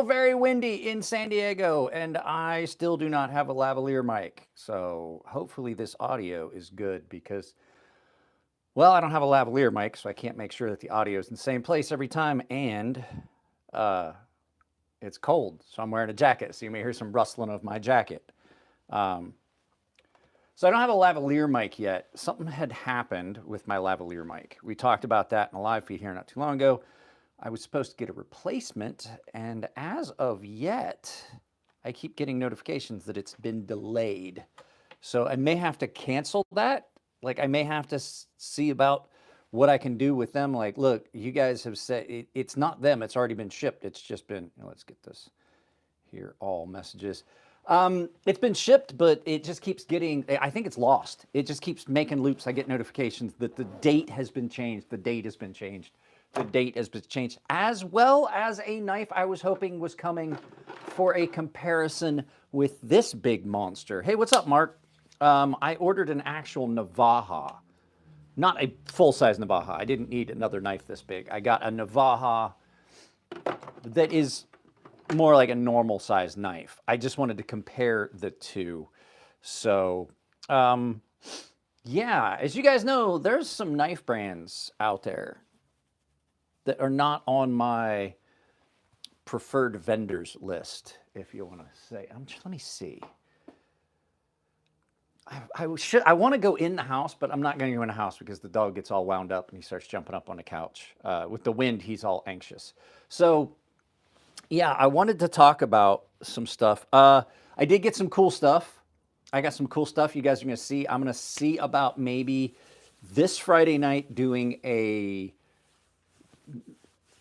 very windy in San Diego, and I still do not have a lavalier mic. So hopefully this audio is good because, well, I don't have a lavalier mic, so I can't make sure that the audio is in the same place every time, and uh, it's cold, so I'm wearing a jacket, so you may hear some rustling of my jacket. Um, so I don't have a lavalier mic yet. Something had happened with my lavalier mic. We talked about that in a live feed here not too long ago. I was supposed to get a replacement, and as of yet, I keep getting notifications that it's been delayed. So I may have to cancel that. Like I may have to see about what I can do with them. Like, look, you guys have said it's not them. It's already been shipped. It's just been, let's get this here, all messages. It's been shipped, but it just keeps getting, I think it's lost. It just keeps making loops. I get notifications that the date has been changed. The date has been changed. The date has been changed, as well as a knife I was hoping was coming for a comparison with this big monster. Hey, what's up, Mark? I ordered an actual Navaja, not a full-size Navaja. I didn't need another knife this big. I got a Navaja that is more like a normal size knife. I just wanted to compare the two. So, yeah, as you guys know, there's some knife brands out there that are not on my preferred vendors list, if you want to say. Let me see. I want to go in the house, but I'm not going to go in the house because the dog gets all wound up and he starts jumping up on the couch. With the wind, he's all anxious. So, yeah, I wanted to talk about some stuff. I did get some cool stuff. I got some cool stuff you guys are going to see. I'm going to see about maybe this Friday night doing a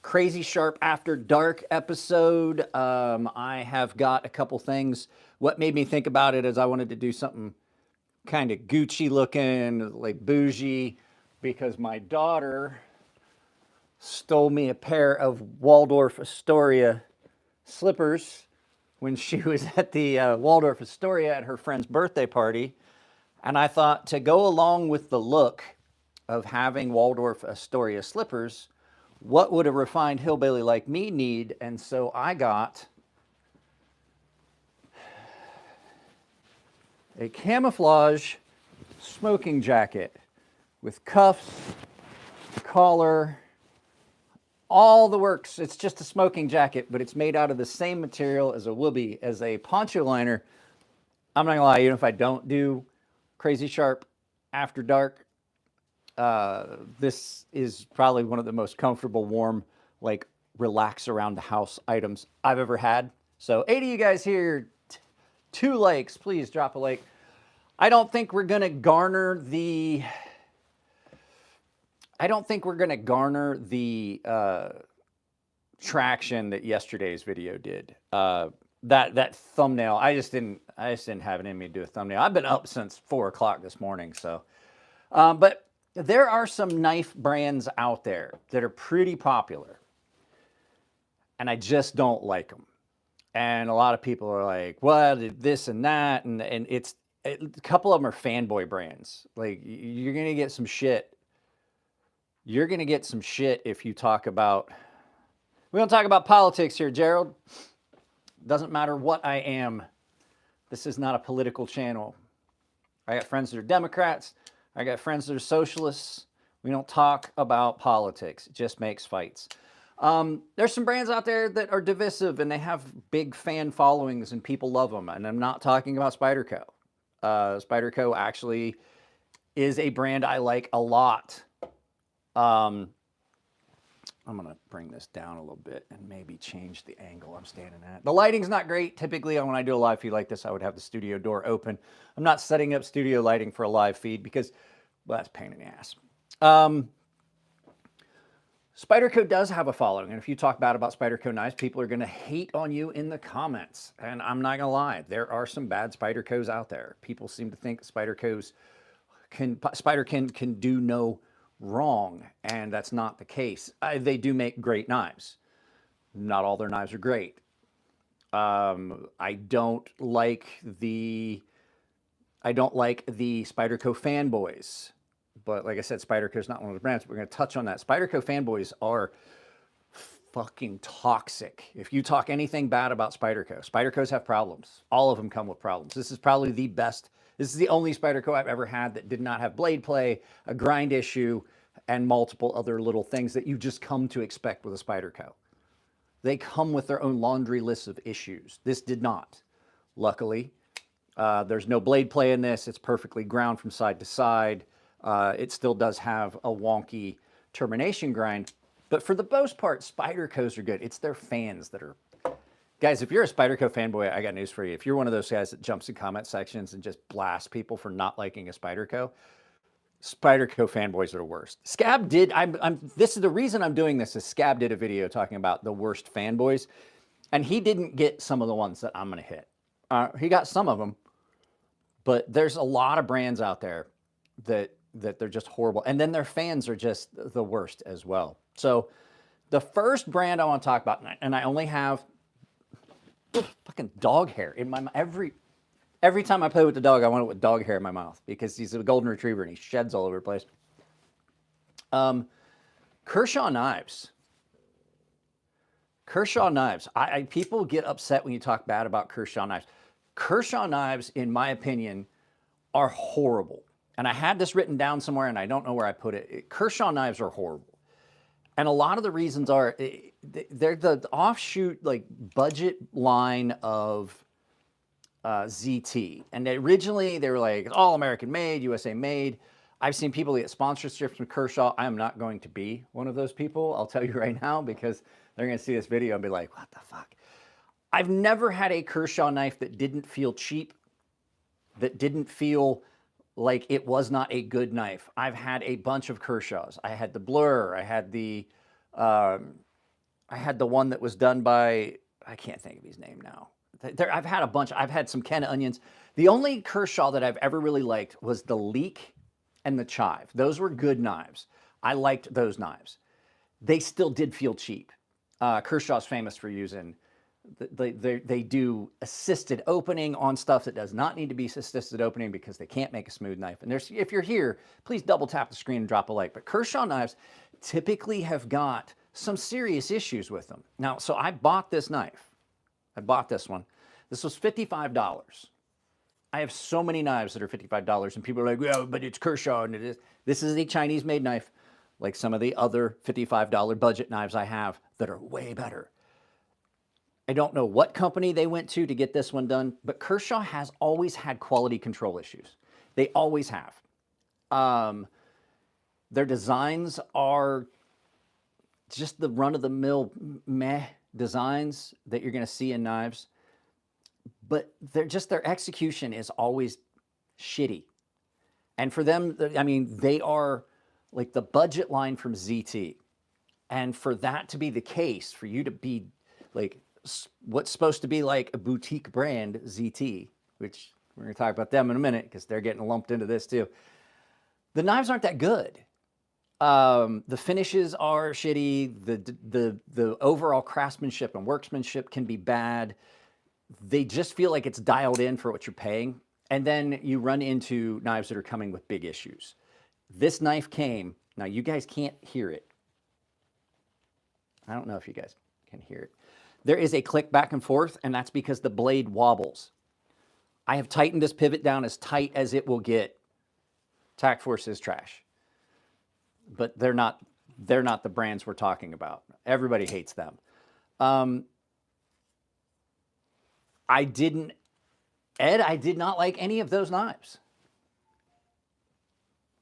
Crazy Sharp After Dark episode. I have got a couple things. What made me think about it is I wanted to do something kind of Gucci looking, like bougie, because my daughter stole me a pair of Waldorf Astoria slippers when she was at the Waldorf Astoria at her friend's birthday party. And I thought, to go along with the look of having Waldorf Astoria slippers, what would a refined hillbilly like me need? And so I got a camouflage smoking jacket with cuffs, collar, all the works. It's just a smoking jacket, but it's made out of the same material as a poncho liner. I'm not gonna lie, even if I don't do Crazy Sharp After Dark, this is probably one of the most comfortable, warm, like relax around the house items I've ever had. So 80 of you guys here, 2 likes, please drop a like. I don't think we're gonna garner the traction that yesterday's video did. That thumbnail, I just didn't have it in me to do a thumbnail. I've been up since 4 o'clock this morning, so but there are some knife brands out there that are pretty popular, and I just don't like them. And a lot of people are like, well, this and that, and a couple of them are fanboy brands. Like, you're gonna get some shit. You're gonna get some shit if you talk about. We don't talk about politics here, Gerald. Doesn't matter what I am. This is not a political channel. I got friends that are Democrats. I got friends that are socialists. We don't talk about politics. It just makes fights. There's some brands out there that are divisive and they have big fan followings and people love them. And I'm not talking about Spyderco. Spyderco actually is a brand I like a lot. I'm going to bring this down a little bit and maybe change the angle I'm standing at. The lighting's not great. Typically, when I do a live feed like this, I would have the studio door open. I'm not setting up studio lighting for a live feed because, well, that's a pain in the ass. Spyderco does have a following, and if you talk bad about Spyderco knives, people are going to hate on you in the comments. And I'm not going to lie, there are some bad Spydercos out there. People seem to think Spyderco can do no wrong, and that's not the case. They do make great knives. Not all their knives are great. I don't like the Spyderco fanboys, but like I said, Spyderco is not one of the brands. We're going to touch on that. Spyderco fanboys are fucking toxic. If you talk anything bad about Spyderco, Spydercos have problems. All of them come with problems. This is probably the best. This is the only Spyderco I've ever had that did not have blade play, a grind issue, and multiple other little things that you just come to expect with a Spyderco. They come with their own laundry list of issues. This did not. Luckily, there's no blade play in this. It's perfectly ground from side to side. It still does have a wonky termination grind, but for the most part, Spydercos are good. It's their fans that are... Guys, if you're a Spyderco fanboy, I got news for you. If you're one of those guys that jumps in comment sections and just blasts people for not liking a Spyderco, Spyderco fanboys are the worst. Scab did, this is the reason I'm doing this, is Scab did a video talking about the worst fanboys, and he didn't get some of the ones that I'm going to hit. He got some of them, but there's a lot of brands out there that they're just horrible. And then their fans are just the worst as well. So the first brand I want to talk about, and I only have fucking dog hair in my mouth. Every time I play with the dog, I want it with dog hair in my mouth because he's a golden retriever and he sheds all over the place. Kershaw knives. Kershaw knives. People get upset when you talk bad about Kershaw knives. Kershaw knives, in my opinion, are horrible. And I had this written down somewhere and I don't know where I put it. Kershaw knives are horrible. And a lot of the reasons are, they're the offshoot, like, budget line of ZT. And originally they were like all American made, USA made. I've seen people get sponsorships from Kershaw. I am not going to be one of those people. I'll tell you right now, because they're going to see this video and be like, what the fuck? I've never had a Kershaw knife that didn't feel cheap, that didn't feel like it was not a good knife. I've had a bunch of Kershaws. I had the Blur. I had the one that was done by, I can't think of his name now. I've had a bunch. I've had some Ken Onions. The only Kershaw that I've ever really liked was the Leek and the Chive. Those were good knives. I liked those knives. They still did feel cheap. Kershaw's famous for using, they do assisted opening on stuff that does not need to be assisted opening because they can't make a smooth knife. And if you're here, please double tap the screen and drop a like. But Kershaw knives typically have got some serious issues with them. Now, so I bought this knife. I bought this one. This was $55. I have so many knives that are $55 and people are like, yeah, but it's Kershaw and it is. This is a Chinese made knife, like some of the other $55 budget knives I have that are way better. I don't know what company they went to get this one done, but Kershaw has always had quality control issues. They always have. Their designs are just the run-of-the-mill meh designs that you're going to see in knives, but their execution is always shitty. And for them, I mean, they are like the budget line from ZT. And for that to be the case, for you to be like what's supposed to be like a boutique brand, ZT, which we're going to talk about them in a minute because they're getting lumped into this too. The knives aren't that good. The finishes are shitty. The overall craftsmanship and workmanship can be bad. They just feel like it's dialed in for what you're paying. And then you run into knives that are coming with big issues. This knife came, now you guys can't hear it. I don't know if you guys can hear it. There is a click back and forth, and that's because the blade wobbles. I have tightened this pivot down as tight as it will get. Tac Force is trash. But they're not the brands we're talking about. Everybody hates them. I did not like any of those knives.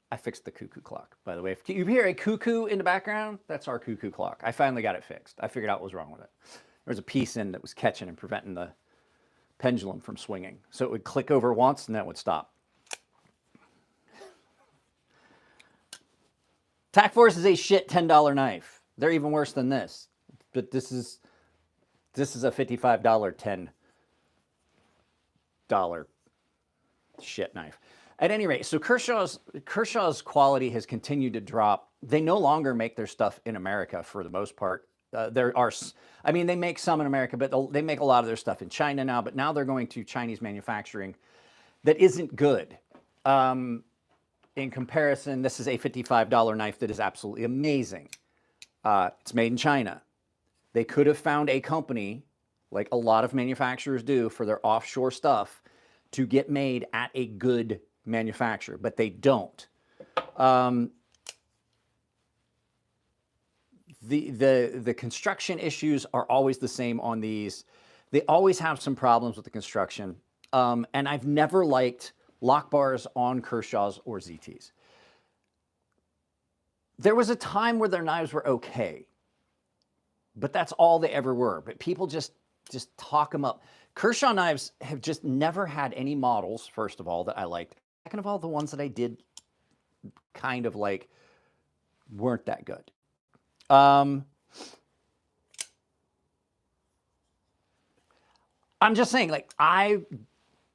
I fixed the cuckoo clock, by the way. If you hear a cuckoo in the background, that's our cuckoo clock. I finally got it fixed. I figured out what was wrong with it. There was a piece in that was catching and preventing the pendulum from swinging. So it would click over once and then it would stop. Tac Force is a shit $10 knife. They're even worse than this. But this is a $55 $10 shit knife. At any rate, so Kershaw's quality has continued to drop. They no longer make their stuff in America for the most part. I mean, they make some in America, but they make a lot of their stuff in China now. But now they're going to Chinese manufacturing that isn't good. In comparison, this is a $55 knife that is absolutely amazing. It's made in China. They could have found a company, like a lot of manufacturers do for their offshore stuff, to get made at a good manufacturer, but they don't. The construction issues are always the same on these. They always have some problems with the construction. And I've never liked lock bars on Kershaws or ZTs. There was a time where their knives were okay, but that's all they ever were. But people just talk them up. Kershaw knives have just never had any models, first of all, that I liked. Second of all, the ones that I did kind of like weren't that good. I'm just saying, like,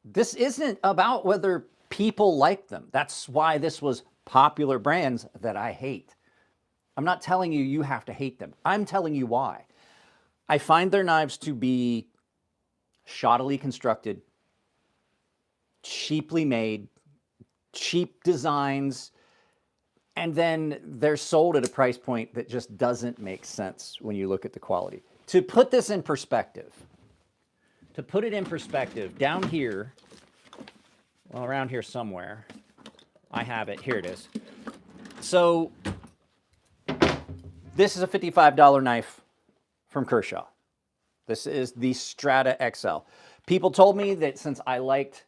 this isn't about whether people like them. That's why this was popular brands that I hate. I'm not telling you you have to hate them. I'm telling you why. I find their knives to be shoddily constructed, cheaply made, cheap designs, and then they're sold at a price point that just doesn't make sense when you look at the quality. To put this in perspective, down here, well, around here somewhere, I have it. Here it is. So this is a $55 knife from Kershaw. This is the Strata XL. People told me that since I liked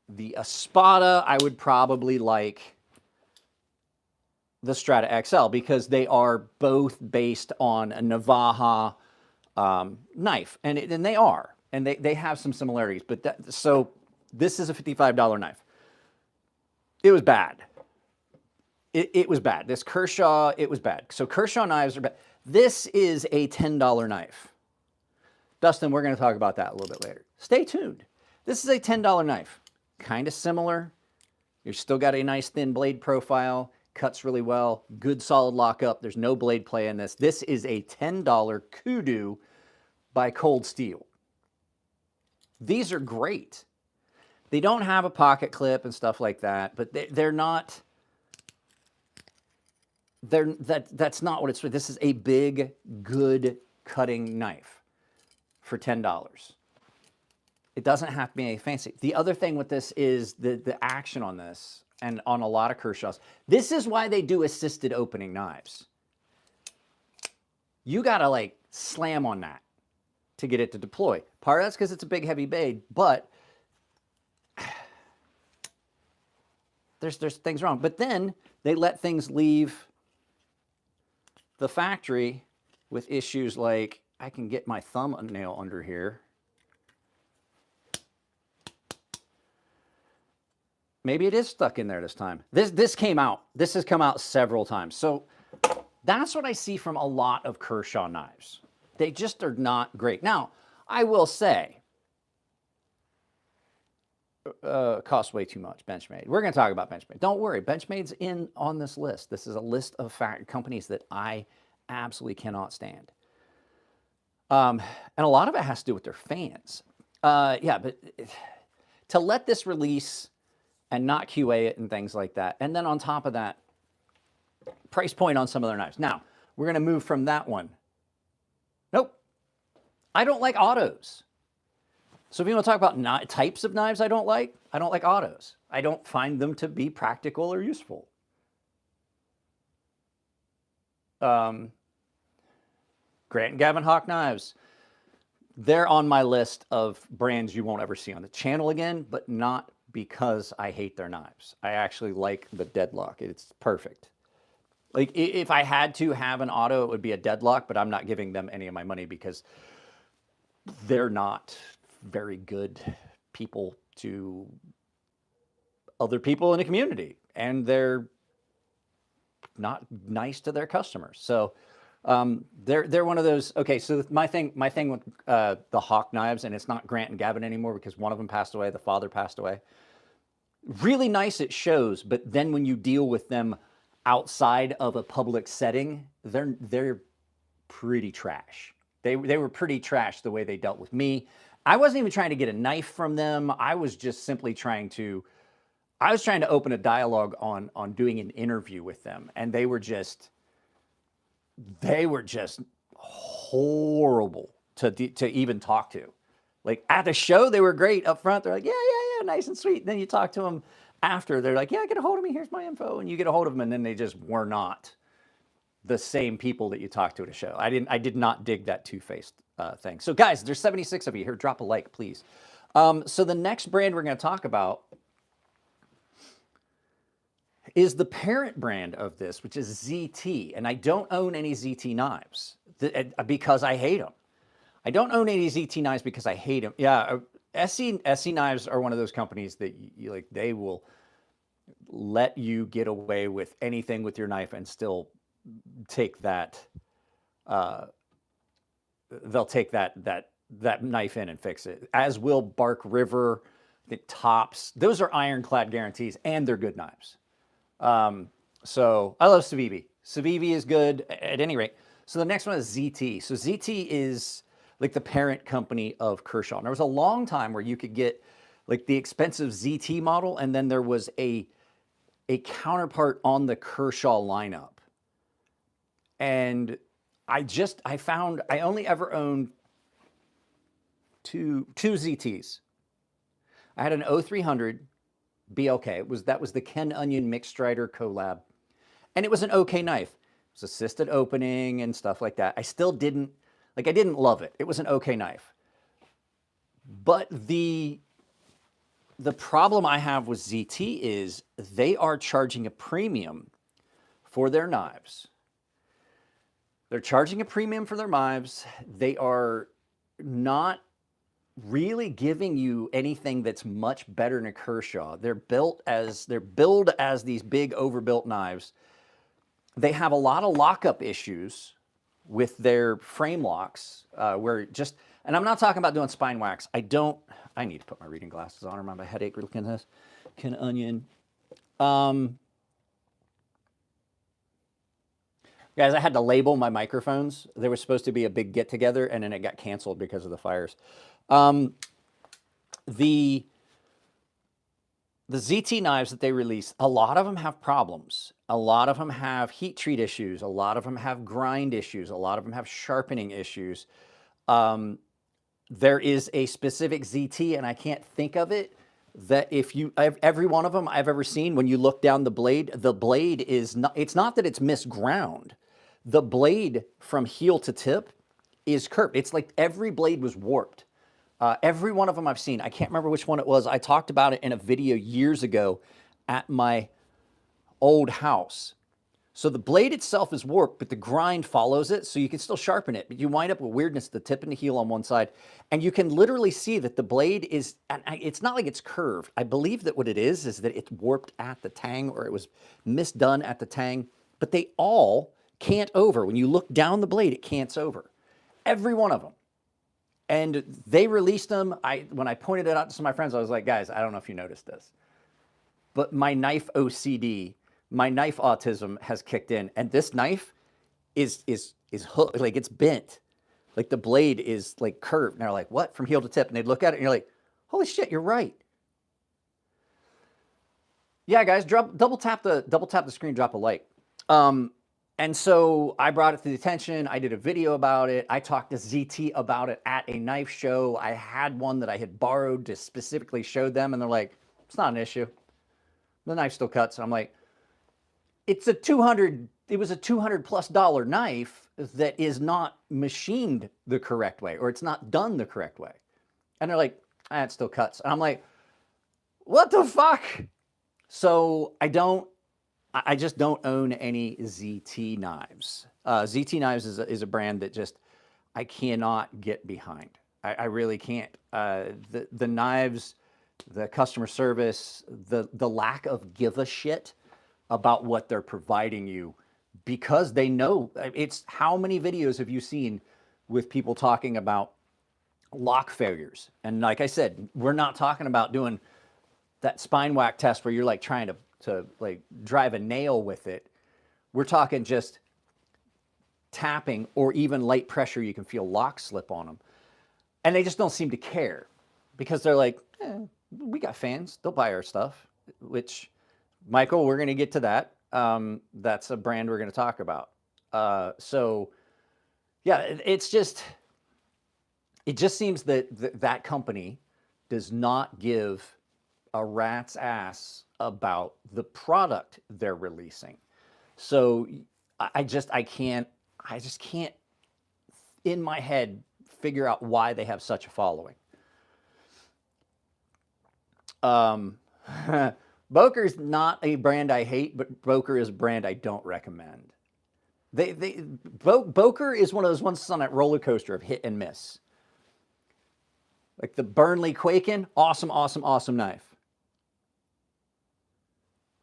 the Espada, I would probably like the Strata XL because they are both based on a Navaja knife, and they are, and they have some similarities. But so this is a $55 knife. It was bad. It was bad. This Kershaw, it was bad. So Kershaw knives are bad. This is a $10 knife. Dustin, we're going to talk about that a little bit later. Stay tuned. This is a $10 knife. Kind of similar. You've still got a nice thin blade profile. Cuts really well. Good solid lockup. There's no blade play in this. This is a $10 Kudu by Cold Steel. These are great. They don't have a pocket clip and stuff like that, but they're not... that's not what it's for. This is a big, good cutting knife for $10. It doesn't have to be anything fancy. The other thing with this is the action on this, and on a lot of Kershaws. This is why they do assisted opening knives. You gotta like slam on that to get it to deploy. Part of that's because it's a big, heavy blade, but there's things wrong. But then they let things leave the factory with issues like, I can get my thumbnail under here. Maybe it is stuck in there this time. This came out. This has come out several times. So that's what I see from a lot of Kershaw knives. They just are not great. Now, I will say, costs way too much, Benchmade. We're going to talk about Benchmade. Don't worry, Benchmade's in on this list. This is a list of companies that I absolutely cannot stand. And a lot of it has to do with their fans. Yeah, but to let this release and not QA it and things like that, and then on top of that, price point on some of their knives. Now, we're going to move from that one. Nope. I don't like autos. So if you want to talk about types of knives I don't like autos. I don't find them to be practical or useful. Grant and Gavin Hawk knives. They're on my list of brands you won't ever see on the channel again, but not because I hate their knives. I actually like the Deadlock. It's perfect. Like, if I had to have an auto, it would be a Deadlock, but I'm not giving them any of my money because they're not very good people to other people in the community, and they're not nice to their customers. So they're one of those. Okay, so my thing with the Hawk knives, and it's not Grant and Gavin anymore because one of them passed away, the father passed away. Really nice it shows, but then when you deal with them outside of a public setting, they're pretty trash. They were pretty trash the way they dealt with me. I wasn't even trying to get a knife from them. I was just simply trying to open a dialogue on doing an interview with them, and they were just horrible to even talk to. Like at the show, they were great up front. They're like, yeah, nice and sweet. And then you talk to them after, they're like, yeah, get a hold of me. Here's my info. And you get a hold of them, and then they just were not the same people that you talked to at a show. I did not dig that two-faced thing. So guys, there's 76 of you here. Drop a like, please. So the next brand we're going to talk about is the parent brand of this, which is ZT. And I don't own any ZT knives because I hate them. I don't own any ZT knives because I hate them. Yeah, SE knives are one of those companies that like they will let you get away with anything with your knife and still take that. They'll take that knife in and fix it. As will Bark River, the Tops. Those are ironclad guarantees, and they're good knives. So I love Civivi. Civivi is good at any rate. So the next one is ZT. So ZT is like the parent company of Kershaw. And there was a long time where you could get like the expensive ZT model, and then there was a counterpart on the Kershaw lineup. And I found I only ever owned two ZTs. I had an 0300 BLK. That was the Ken Onion Mixed Strider collab. And it was an okay knife. It was assisted opening and stuff like that. I still didn't, like I didn't love it. It was an okay knife. But the problem I have with ZT is they are charging a premium for their knives. They're charging a premium for their knives. They are not really giving you anything that's much better than a Kershaw. They're billed as these big overbuilt knives. They have a lot of lockup issues with their frame locks, and I'm not talking about doing spine wax. I need to put my reading glasses on, or my headache looking at this. Ken Onion. Guys, I had to label my microphones. There was supposed to be a big get together, and then it got canceled because of the fires. The ZT knives that they release, a lot of them have problems. A lot of them have heat treat issues. A lot of them have grind issues. A lot of them have sharpening issues. There is a specific ZT, and I can't think of it, that every one of them I've ever seen, when you look down the blade is not, it's not that it's misground. The blade from heel to tip is curved. It's like every blade was warped. Every one of them I've seen. I can't remember which one it was. I talked about it in a video years ago at my old house. So the blade itself is warped, but the grind follows it, so you can still sharpen it. But you wind up with weirdness, the tip and the heel on one side. And you can literally see that the blade is, it's not like it's curved. I believe that what it is that it's warped at the tang, or it was misdone at the tang. But they all cant over. When you look down the blade, it cants over. Every one of them. And they released them. When I pointed it out to some of my friends, I was like, guys, I don't know if you noticed this, but my knife OCD, my knife autism has kicked in, and this knife is hooked, like it's bent, like the blade is like curved. And they're like, what? From heel to tip? And they'd look at it, and you're like, holy shit, you're right. Yeah, guys, double tap the screen, drop a like. And so I brought it to the attention. I did a video about it. I talked to ZT about it at a knife show. I had one that I had borrowed to specifically show them, and they're like, it's not an issue. The knife still cuts. I'm like, it was a $200+ knife that is not machined the correct way, or it's not done the correct way. And they're like, it still cuts. And I'm like, what the fuck? So I just don't own any ZT knives. ZT Knives is a brand that just, I cannot get behind. I really can't. The knives, the customer service, the lack of give a shit about what they're providing you, because they know. It's, how many videos have you seen with people talking about lock failures? And like I said, we're not talking about doing that spine whack test where you're like trying to like drive a nail with it. We're talking just tapping, or even light pressure, you can feel lock slip on them. And they just don't seem to care, because they're like, we got fans, they'll buy our stuff. Which, Michael, we're going to get to that. That's a brand we're going to talk about. So Yeah, it's just, it just seems that that company does not give a rat's ass about the product they're releasing. So I just can't in my head figure out why they have such a following. Boker's not a brand I hate, but Boker is a brand I don't recommend. Boker is one of those ones that's on that roller coaster of hit and miss. Like the Burnley Quaken, awesome, awesome, awesome knife.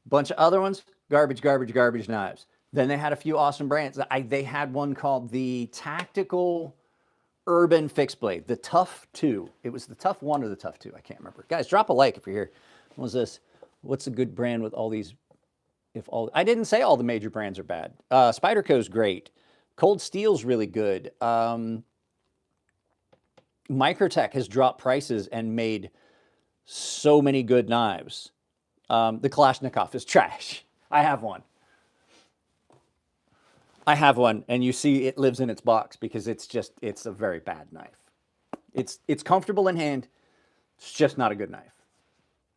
Bunch of other ones, garbage, garbage, garbage knives. Then they had a few awesome brands. They had one called the Tactical Urban Fixed Blade, the Tough 2. It was the Tough 1 or the Tough 2. I can't remember. Guys, drop a like if you're here. What was this? What's a good brand with all these? I didn't say all the major brands are bad. Spyderco's great. Cold Steel's really good. Microtech has dropped prices and made so many good knives. The Kalashnikov is trash. I have one. And you see it lives in its box because it's a very bad knife. It's comfortable in hand. It's just not a good knife.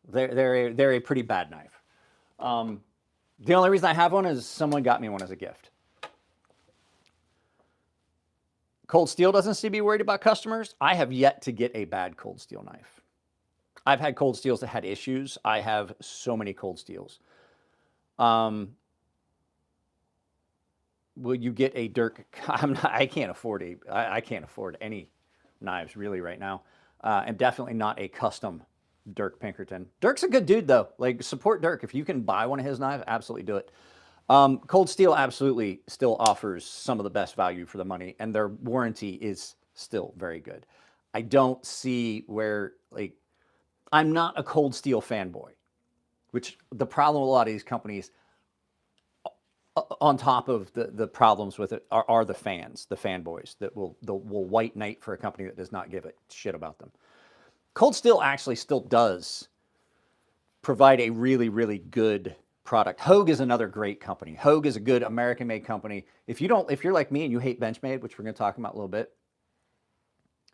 They're a pretty bad knife. The only reason I have one is someone got me one as a gift. Cold Steel doesn't seem to be worried about customers. I have yet to get a bad Cold Steel knife. I've had Cold Steels that had issues. I have so many Cold Steels. Will you get a Dirk? I can't afford I can't afford any knives really right now, and definitely not a custom Dirk Pinkerton. Dirk's a good dude though. Like, support Dirk. If you can buy one of his knives, absolutely do it. Cold Steel absolutely still offers some of the best value for the money, and their warranty is still very good. I don't see where, like, I'm not a Cold Steel fanboy, which the problem with a lot of these companies, on top of the problems with it, are the fans, the fanboys that will white knight for a company that does not give a shit about them. Cold Steel actually still does provide a really, really good product. Hogue is another great company. Hogue is a good American-made company. If you're like me and you hate Benchmade, which we're going to talk about a little bit,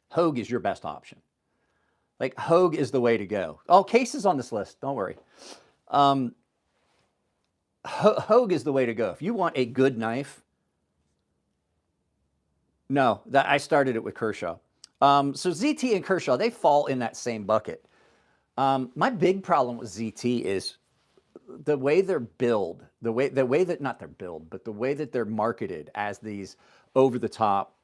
Hogue is your best option. Like, Hogue is the way to go. Oh, Case is on this list. Don't worry. Hogue is the way to go. If you want a good knife, no, I started it with Kershaw. So ZT and Kershaw, they fall in that same bucket. My big problem with ZT is the way they're billed, the way that, not their build, but the way that they're marketed as these over the top,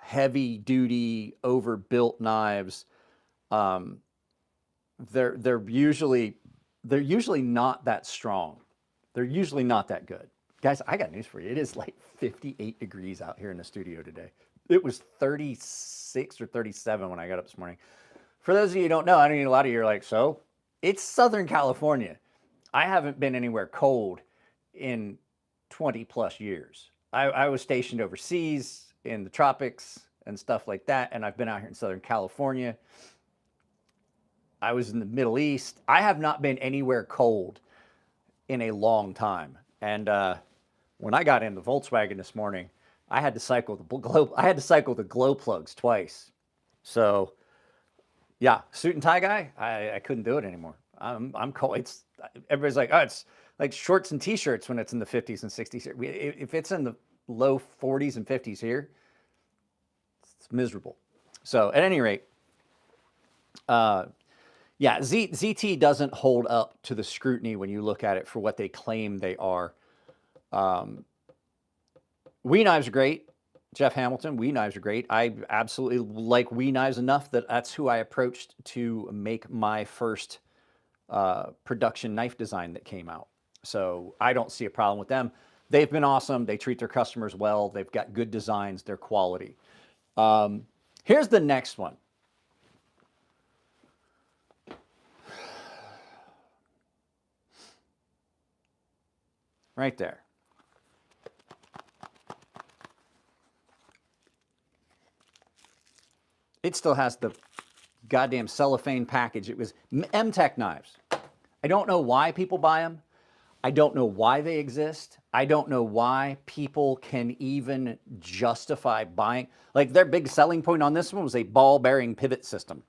heavy duty, overbuilt knives. They're usually not that strong. They're usually not that good. Guys, I got news for you. It is like 58 degrees out here in the studio today. It was 36 or 37 when I got up this morning. For those of you who don't know, I know a lot of you are like, so? It's Southern California. I haven't been anywhere cold in 20 plus years. I was stationed overseas in the tropics and stuff like that, and I've been out here in Southern California. I was in the Middle East. I have not been anywhere cold in a long time. And when I got in the Volkswagen this morning, I had to cycle the glow plugs twice. So, yeah, suit and tie guy, I couldn't do it anymore. I'm cold. Everybody's like, oh, it's like shorts and t-shirts when it's in the 50s and 60s. If it's in the low 40s and 50s here, it's miserable. So, at any rate, yeah, ZT doesn't hold up to the scrutiny when you look at it for what they claim they are. WE knives are great. Jeff Hamilton, WE knives are great. I absolutely like WE knives enough that that's who I approached to make my first production knife design that came out. So I don't see a problem with them. They've been awesome. They treat their customers well. They've got good designs. They're quality. Here's the next one. Right there. It still has the goddamn cellophane package. It was Mtech knives. I don't know why people buy them. I don't know why they exist. I don't know why people can even justify buying. Like their big selling point on this one was a ball bearing pivot system.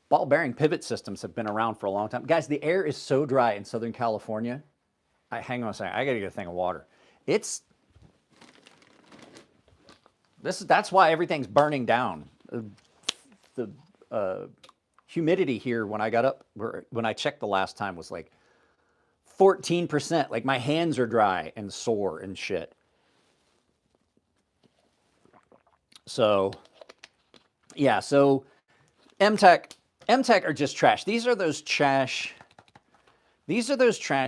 Ball bearing pivot systems have been around for a long time. Guys, the air is so dry in Southern California. Hang on a second. I got to get a thing of water. That's why everything's burning down. The humidity here when I got up, when I checked the last time, was like 14%. Like my hands are dry and sore and shit. So, yeah. So Mtech are just trash. These are those trash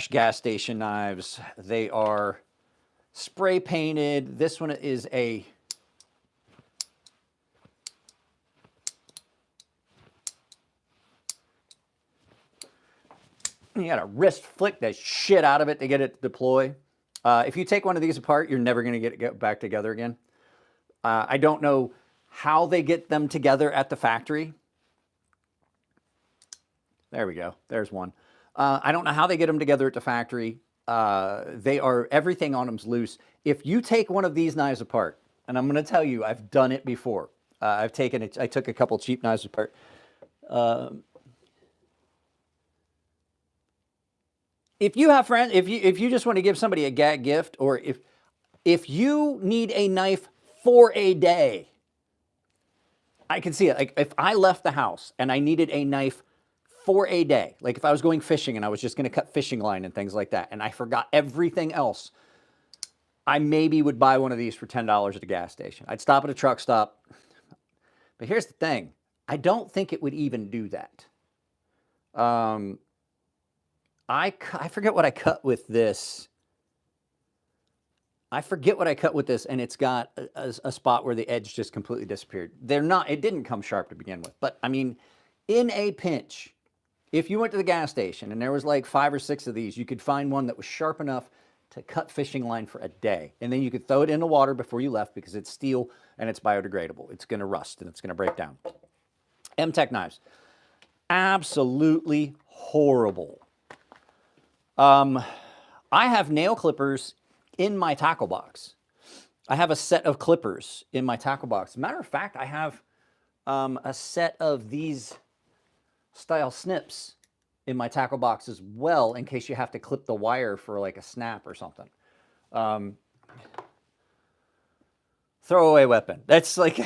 gas station knives. They are spray painted. This one is a you got to wrist flick the shit out of it to get it to deploy. If you take one of these apart, you're never going to get it back together again. I don't know how they get them together at the factory. There we go. There's one. I don't know how they get them together at the factory. Everything on them's loose. If you take one of these knives apart, and I'm going to tell you, I've done it before. I took a couple cheap knives apart. If you have friends, if you just want to give somebody a gag gift, or if you need a knife for a day, I can see it. Like if I left the house and I needed a knife for a day, like if I was going fishing and I was just going to cut fishing line and things like that, and I forgot everything else, I maybe would buy one of these for $10 at a gas station. I'd stop at a truck stop. But here's the thing. I don't think it would even do that. I forget what I cut with this. And it's got a spot where the edge just completely disappeared. It didn't come sharp to begin with. But I mean, in a pinch, if you went to the gas station and there was like 5 or 6 of these, you could find one that was sharp enough to cut fishing line for a day. And then you could throw it in the water before you left because it's steel and it's biodegradable. It's going to rust and it's going to break down. Mtech knives. Absolutely horrible. I have nail clippers in my tackle box. I have a set of clippers in my tackle box. Matter of fact, I have a set of these style snips in my tackle box as well, in case you have to clip the wire for like a snap or something. Throwaway weapon. That's like,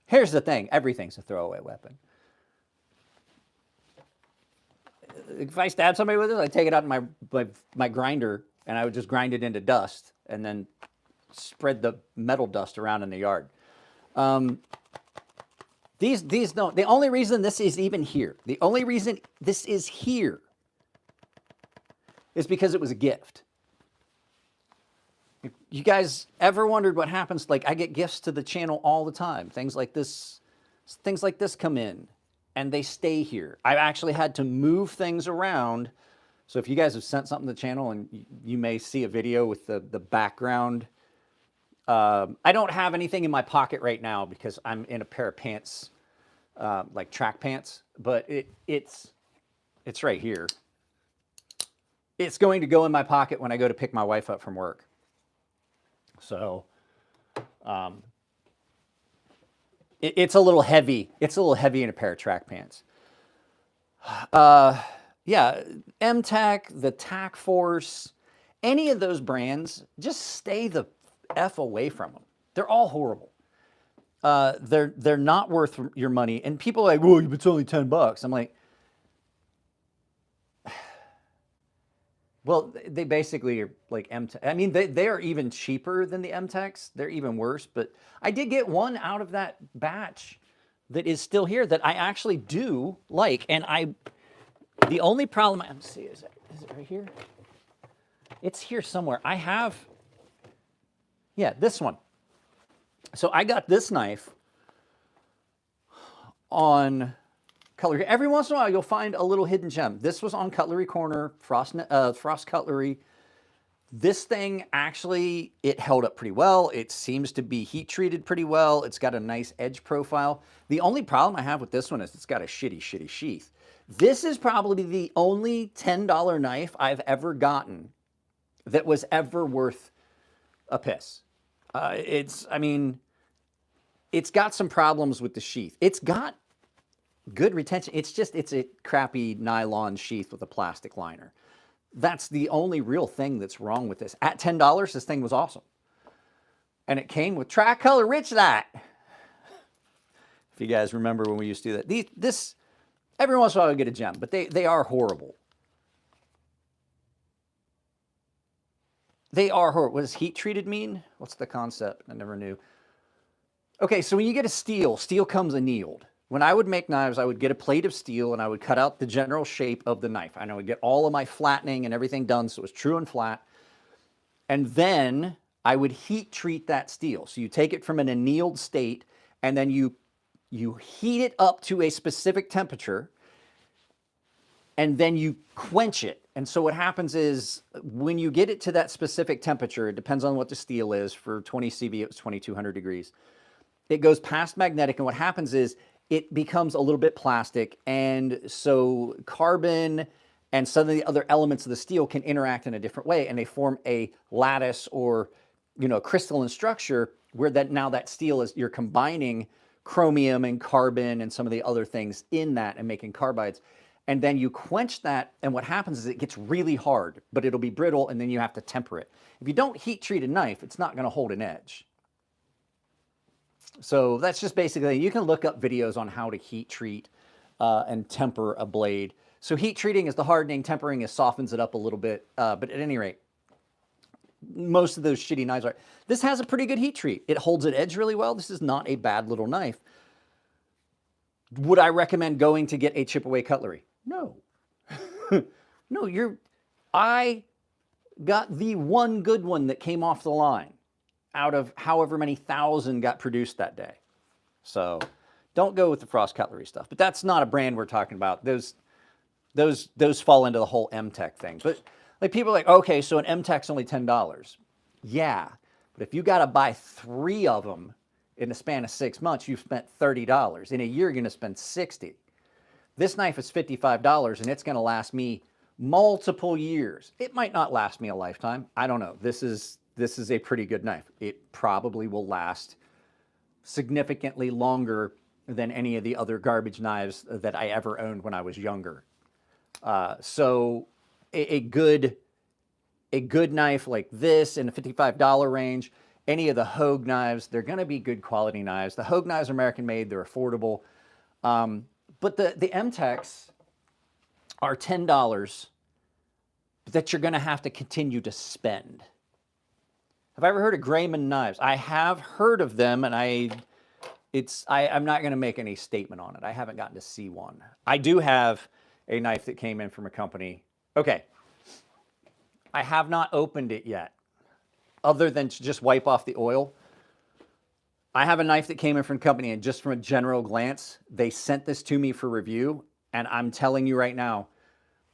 here's the thing. Everything's a throwaway weapon. If I stab somebody with it, I take it out in my grinder and I would just grind it into dust and then spread the metal dust around in the yard. These don't. The only reason this is even here, the only reason this is here is because it was a gift. If you guys ever wondered what happens? Like I get gifts to the channel all the time. Things like this come in. And they stay here. I've actually had to move things around. So if you guys have sent something to the channel and you may see a video with the background. I don't have anything in my pocket right now because I'm in a pair of pants, like track pants, but it's right here. It's going to go in my pocket when I go to pick my wife up from work. So, it's a little heavy. It's a little heavy in a pair of track pants. Yeah, Mtech, the Tac Force, any of those brands, just stay the F away from them. They're all horrible. They're not worth your money. And people are like, well, it's only $10. I'm like, well, they basically are like Mtech. I mean, they are even cheaper than the Mtechs. They're even worse. But I did get one out of that batch that is still here that I actually do like. And the only problem, let's see, is it right here? It's here somewhere. I have, yeah, this one. So I got this knife on Cutlery. Every once in a while, you'll find a little hidden gem. This was on Cutlery Corner, Frost Cutlery. This thing, actually, it held up pretty well. It seems to be heat treated pretty well. It's got a nice edge profile. The only problem I have with this one is it's got a shitty sheath. This is probably the only $10 knife I've ever gotten that was ever worth a piss. I mean, it's got some problems with the sheath. It's got good retention. It's a crappy nylon sheath with a plastic liner. That's the only real thing that's wrong with this. At $10, this thing was awesome. And it came with tricolor rich light. If you guys remember when we used to do that. This, every once in a while I get a gem, but they are horrible. They are horrible. What does heat treated mean? What's the concept? I never knew. Okay, so when you get a steel comes annealed. When I would make knives, I would get a plate of steel and I would cut out the general shape of the knife. I would get all of my flattening and everything done so it was true and flat. And then I would heat treat that steel. So you take it from an annealed state and then you heat it up to a specific temperature and then you quench it. And so what happens is when you get it to that specific temperature, it depends on what the steel is. For 20 CV, it was 2200 degrees. It goes past magnetic, and what happens is it becomes a little bit plastic, and so carbon and some of the other elements of the steel can interact in a different way, and they form a lattice or, you know, crystalline structure where now that steel is, you're combining chromium and carbon and some of the other things in that and making carbides. And then you quench that, and what happens is it gets really hard, but it'll be brittle, and then you have to temper it. If you don't heat treat a knife, it's not going to hold an edge. So that's just basically, you can look up videos on how to heat treat and temper a blade. So heat treating is the hardening, tempering is softens it up a little bit. But at any rate, most of those shitty knives are. This has a pretty good heat treat. It holds an edge really well. This is not a bad little knife. Would I recommend going to get a chip away cutlery? No. No, I got the one good one that came off the line out of however many thousand got produced that day. So don't go with the Frost Cutlery stuff. But that's not a brand we're talking about. Those fall into the whole Mtech thing. But like people are like, okay, so an Mtech's only $10. Yeah, but if you got to buy 3 of them in the span of 6 months, you've spent $30. In a year, you're going to spend $60. This knife is $55, and it's going to last me multiple years. It might not last me a lifetime. I don't know. This is a pretty good knife. It probably will last significantly longer than any of the other garbage knives that I ever owned when I was younger. So a good knife like this in the $55 range, any of the Hogue knives, they're going to be good quality knives. The Hogue knives are American made. They're affordable. But the Mtechs are $10 that you're going to have to continue to spend. Have I ever heard of Grayman knives? I have heard of them, and I'm not going to make any statement on it. I haven't gotten to see one. I do have a knife that came in from a company. Okay. I have not opened it yet, other than to just wipe off the oil. I have a knife that came in from a company, and just from a general glance, they sent this to me for review, and I'm telling you right now,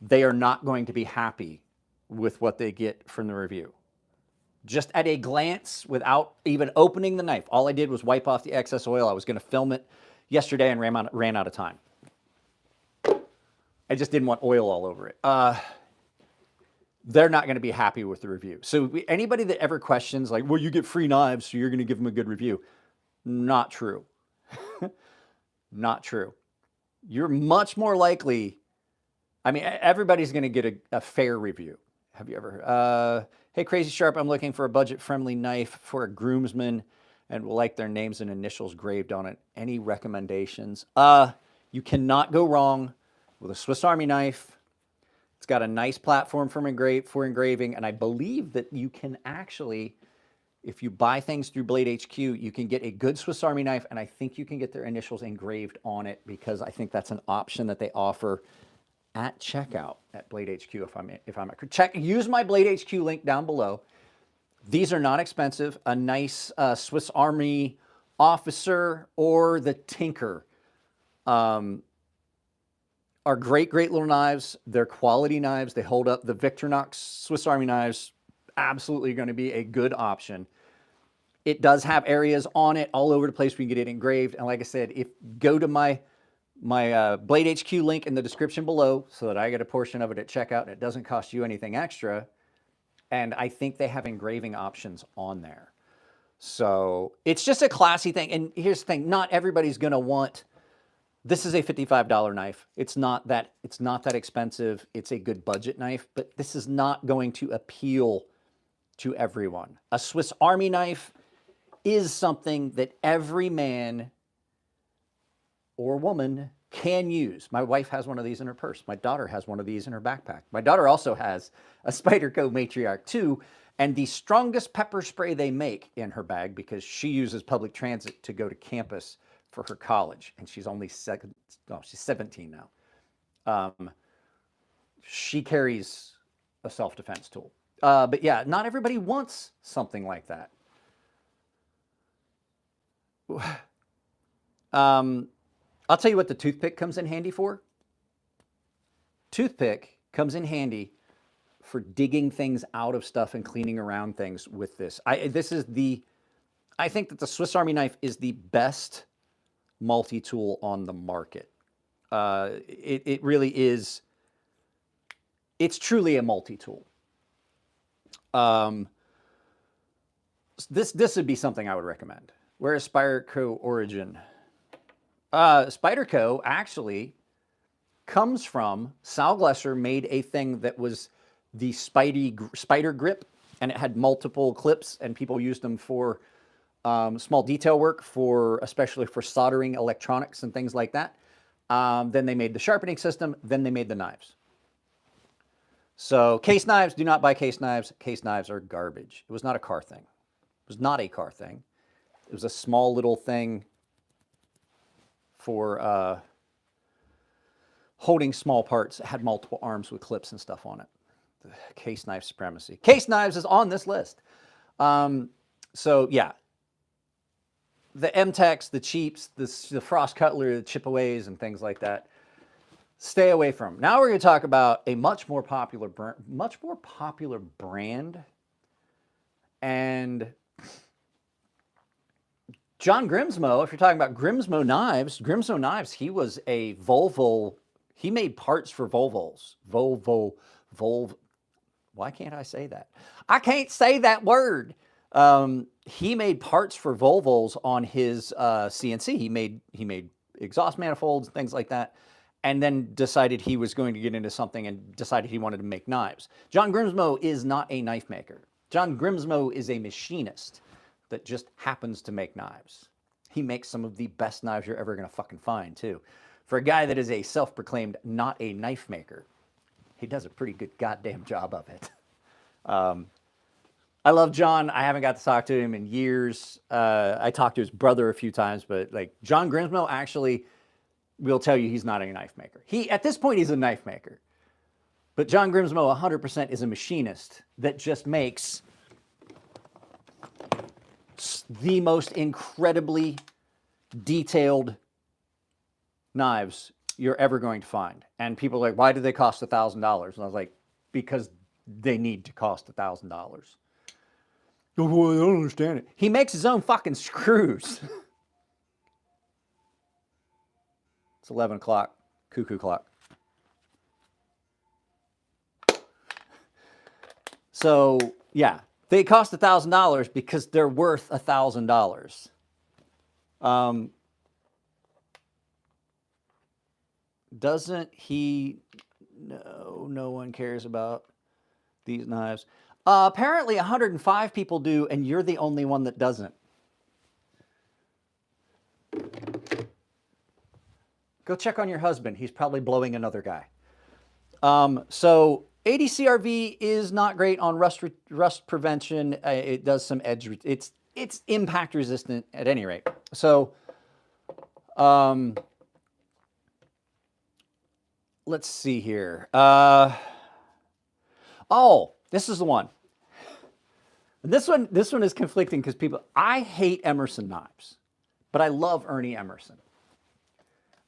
they are not going to be happy with what they get from the review. Just at a glance, without even opening the knife, all I did was wipe off the excess oil. I was going to film it yesterday and ran out of time. I just didn't want oil all over it. They're not going to be happy with the review. So anybody that ever questions, like, well, you get free knives, so you're going to give them a good review. Not true. Not true. You're much more likely, I mean, everybody's going to get a fair review. Have you ever heard? Hey, Crazy Sharp, I'm looking for a budget-friendly knife for a groomsman and will like their names and initials graved on it. Any recommendations? You cannot go wrong with a Swiss Army knife. It's got a nice platform for engraving, and I believe that you can actually, if you buy things through Blade HQ, you can get a good Swiss Army knife, and I think you can get their initials engraved on it because I think that's an option that they offer at checkout at Blade HQ. Use my Blade HQ link down below. These are not expensive. A nice Swiss Army officer or the Tinker are great little knives. They're quality knives. They hold up. The Victorinox Swiss Army knives, absolutely going to be a good option. It does have areas on it all over the place where you can get it engraved. And like I said, go to my my Blade HQ link in the description below so that I get a portion of it at checkout and it doesn't cost you anything extra. And I think they have engraving options on there. So it's just a classy thing. And here's the thing, not everybody's going to want, this is a $55 knife. It's not that expensive. It's a good budget knife, but this is not going to appeal to everyone. A Swiss Army knife is something that every man or woman can use. My wife has one of these in her purse. My daughter has one of these in her backpack. My daughter also has a Spyderco Matriarch 2 and the strongest pepper spray they make in her bag because she uses public transit to go to campus for her college. And she's only she's 17 now. She carries a self-defense tool. But yeah, not everybody wants something like that. I'll tell you what the toothpick comes in handy for. Toothpick comes in handy for digging things out of stuff and cleaning around things with this. I think that the Swiss Army knife is the best multi-tool on the market. It really is. It's truly a multi-tool. This would be something I would recommend. Where is Spyderco origin? Spyderco actually comes from, Sal Glesser made a thing that was the spider grip, and it had multiple clips, and people used them for small detail work, especially for soldering electronics and things like that. Then they made the sharpening system, then they made the knives. So case knives, do not buy case knives. Case knives are garbage. It was not a car thing. It was not a car thing. It was a small little thing for holding small parts. It had multiple arms with clips and stuff on it. The case knife supremacy. Case knives is on this list. So yeah, the Mtechs, the cheaps, the Frost Cutlery, the chip-aways and things like that, stay away from. Now we're going to talk about a much more popular brand. And John Grimsmo, if you're talking about Grimsmo knives, he was a Volvo. He made parts for Volvos. Why can't I say that? I can't say that word. He made parts for Volvos on his CNC. He made exhaust manifolds, things like that, and then decided he was going to get into something and decided he wanted to make knives. John Grimsmo is not a knife maker. John Grimsmo is a machinist that just happens to make knives. He makes some of the best knives you're ever going to fucking find, too. For a guy that is a self-proclaimed not a knife maker, he does a pretty good goddamn job of it. I love John. I haven't got to talk to him in years. I talked to his brother a few times, but like John Grimsmo actually will tell you he's not a knife maker. At this point, he's a knife maker. But John Grimsmo 100% is a machinist that just makes the most incredibly detailed knives you're ever going to find. And people are like, why do they cost $1,000? And I was like, because they need to cost $1,000. Well, I don't understand it. He makes his own fucking screws. It's 11 o'clock, cuckoo clock. So, yeah, they cost $1,000 because they're worth $1,000. Doesn't he? No one cares about these knives. Apparently 105 people do, and you're the only one that doesn't. Go check on your husband. He's probably blowing another guy. So ADCRV is not great on rust prevention. It does some edge. It's impact resistant at any rate. So let's see here. Oh, this is the one. This one is conflicting because I hate Emerson knives, but I love Ernie Emerson.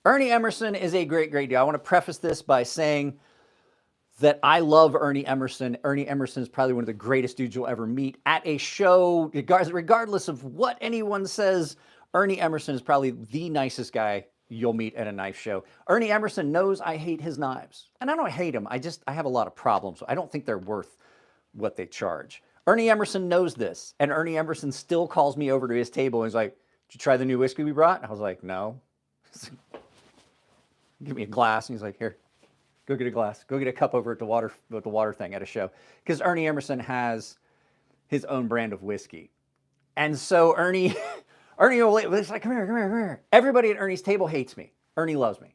Ernie Emerson is a great deal. I want to preface this by saying that I love Ernie Emerson. Ernie Emerson is probably one of the greatest dudes you'll ever meet at a show. Regardless of what anyone says, Ernie Emerson is probably the nicest guy you'll meet at a knife show. Ernie Emerson knows I hate his knives. And I don't hate them. I have a lot of problems. I don't think they're worth what they charge. Ernie Emerson knows this. And Ernie Emerson still calls me over to his table and he's like, did you try the new whiskey we brought? And I was like, no. Give me a glass. And he's like, here, go get a glass. Go get a cup over at the water thing at a show. Because Ernie Emerson has his own brand of whiskey. And so Ernie was like, come here, come here, come here. Everybody at Ernie's table hates me. Ernie loves me.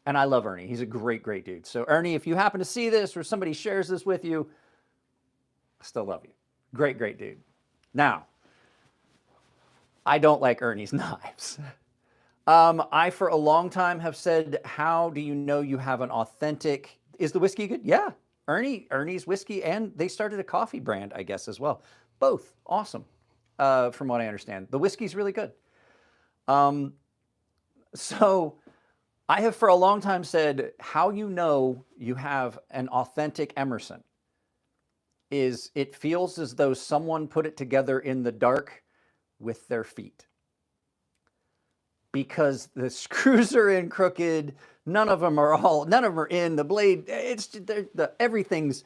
And I love Ernie. He's a great, great dude. So Ernie, if you happen to see this or somebody shares this with you, I still love you. Great, great dude. Now, I don't like Ernie's knives. I, for a long time, have said, how do you know you have an authentic, is the whiskey good? Yeah, Ernie's whiskey, and they started a coffee brand, I guess, as well. Both awesome, from what I understand. The whiskey's really good. So I have for a long time said, how you know you have an authentic Emerson is it feels as though someone put it together in the dark with their feet. Because the screws are in crooked, none of them are in the blade. Everything's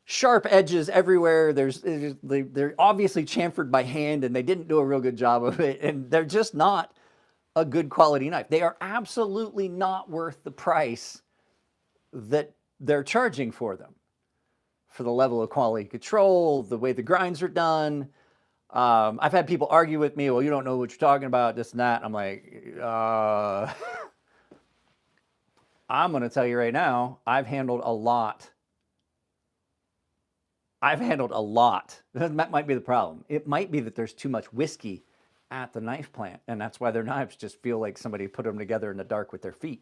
sharp edges everywhere. They're obviously chamfered by hand and they didn't do a real good job of it. And they're just not a good quality knife. They are absolutely not worth the price that they're charging for them, for the level of quality control, the way the grinds are done. I've had people argue with me, well, you don't know what you're talking about, this and that. I'm like, I'm going to tell you right now, I've handled a lot. That might be the problem. It might be that there's too much whiskey at the knife plant, and that's why their knives just feel like somebody put them together in the dark with their feet.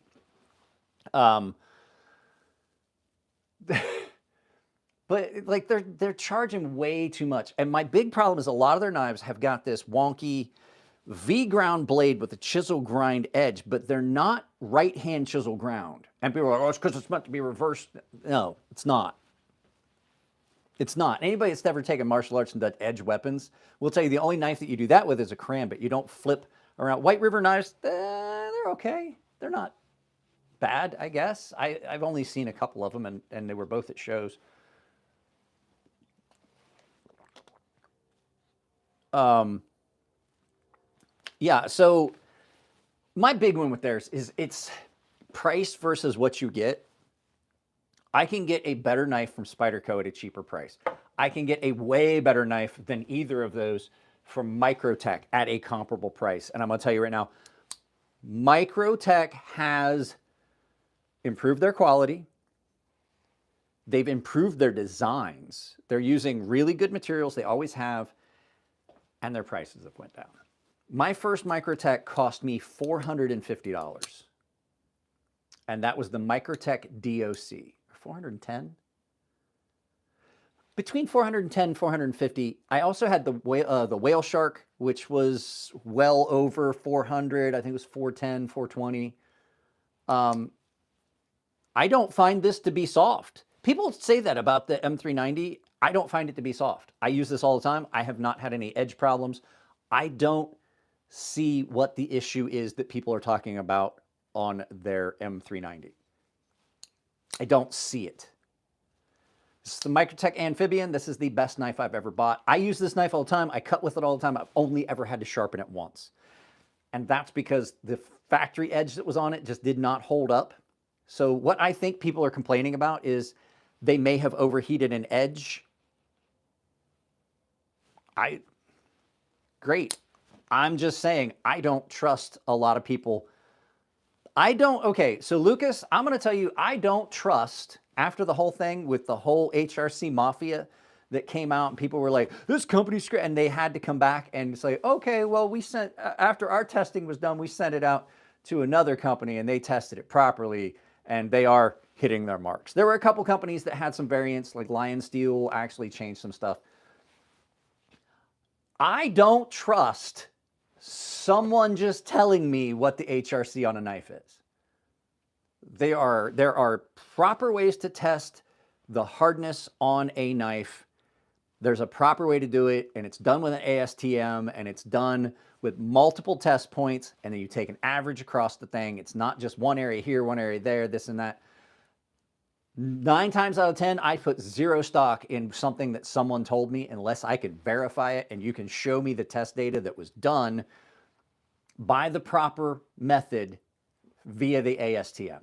But like they're charging way too much. And my big problem is a lot of their knives have got this wonky V-ground blade with a chisel grind edge, but they're not right-hand chisel ground. And people are like, oh, it's because it's meant to be reversed. No, it's not. It's not. Anybody that's ever taken martial arts and done edge weapons will tell you the only knife that you do that with is a karambit. You don't flip around. White River knives, they're okay. They're not bad, I guess. I've only seen a couple of them, and they were both at shows. Yeah, so my big one with theirs is it's price versus what you get. I can get a better knife from Spyderco at a cheaper price. I can get a way better knife than either of those from Microtech at a comparable price. And I'm going to tell you right now, Microtech has improved their quality. They've improved their designs. They're using really good materials. They always have. And their prices have went down. My first Microtech cost me $450. And that was the Microtech DOC. 410? Between 410 and 450. I also had the Whale Shark, which was well over 400. I think it was 410, 420. I don't find this to be soft. People say that about the M390. I don't find it to be soft. I use this all the time. I have not had any edge problems. I don't see what the issue is that people are talking about on their M390. I don't see it. This is the Microtech Amphibian. This is the best knife I've ever bought. I use this knife all the time. I cut with it all the time. I've only ever had to sharpen it once. And that's because the factory edge that was on it just did not hold up. So what I think people are complaining about is they may have overheated an edge. Great. I'm just saying, I don't trust a lot of people. Okay, so Lucas, I'm going to tell you, I don't trust, after the whole thing with the whole HRC mafia that came out and people were like, this company's great, and they had to come back and say, okay, well, we sent, after our testing was done, we sent it out to another company and they tested it properly and they are hitting their marks. There were a couple companies that had some variants, like Lion Steel actually changed some stuff. I don't trust someone just telling me what the HRC on a knife is. There are proper ways to test the hardness on a knife. There's a proper way to do it, and it's done with an ASTM, and it's done with multiple test points, and then you take an average across the thing. It's not just one area here, one area there, this and that. 9 times out of 10, I put zero stock in something that someone told me unless I could verify it, and you can show me the test data that was done by the proper method via the ASTM.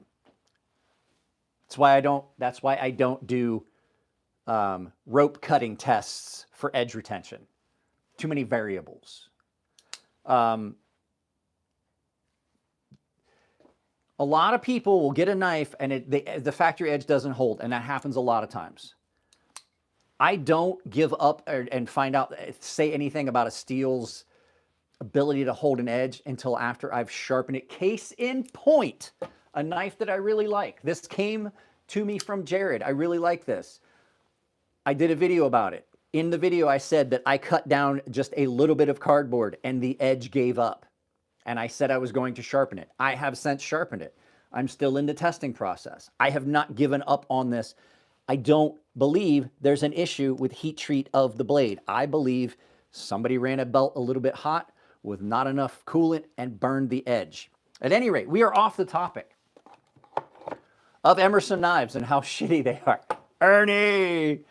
That's why I don't do rope cutting tests for edge retention. Too many variables. A lot of people will get a knife and the factory edge doesn't hold, and that happens a lot of times. I don't give up and find out, say anything about a steel's ability to hold an edge until after I've sharpened it. Case in point, a knife that I really like. This came to me from Jared. I really like this. I did a video about it. In the video, I said that I cut down just a little bit of cardboard and the edge gave up. And I said I was going to sharpen it. I have since sharpened it. I'm still in the testing process. I have not given up on this. I don't believe there's an issue with heat treat of the blade. I believe somebody ran a belt a little bit hot with not enough coolant and burned the edge. At any rate, we are off the topic of Emerson knives and how shitty they are. Ernie!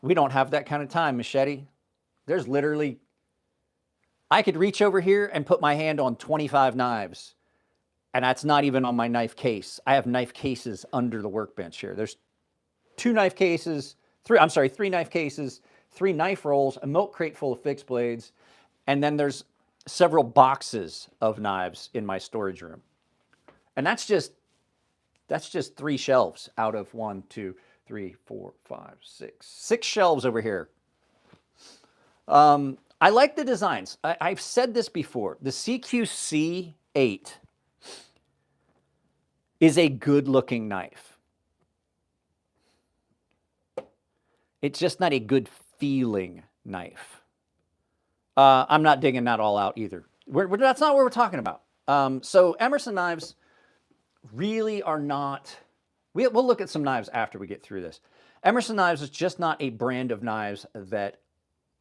We don't have that kind of time, Machete. There's literally... I could reach over here and put my hand on 25 knives, and that's not even on my knife case. I have knife cases under the workbench here. There's 3 knife cases, 3 knife rolls, a milk crate full of fixed blades, and then there's several boxes of knives in my storage room. And that's just 3 shelves out of 1, 2, 3, 4, 5, 6. 6 shelves over here. I like the designs. I've said this before. The CQC8 is a good-looking knife. It's just not a good-feeling knife. I'm not digging that all out either. That's not what we're talking about. So Emerson knives really are not... We'll look at some knives after we get through this. Emerson knives is just not a brand of knives that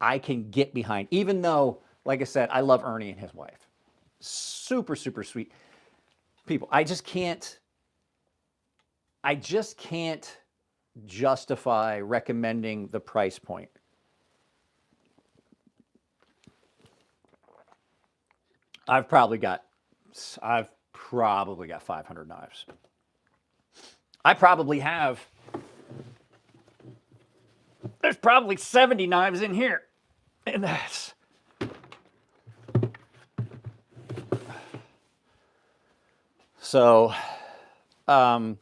I can get behind, even though, like I said, I love Ernie and his wife. Super, super sweet people. I just can't justify recommending the price point. I've probably got 500 knives. I probably have, there's probably 70 knives in here. And that's, so, oh,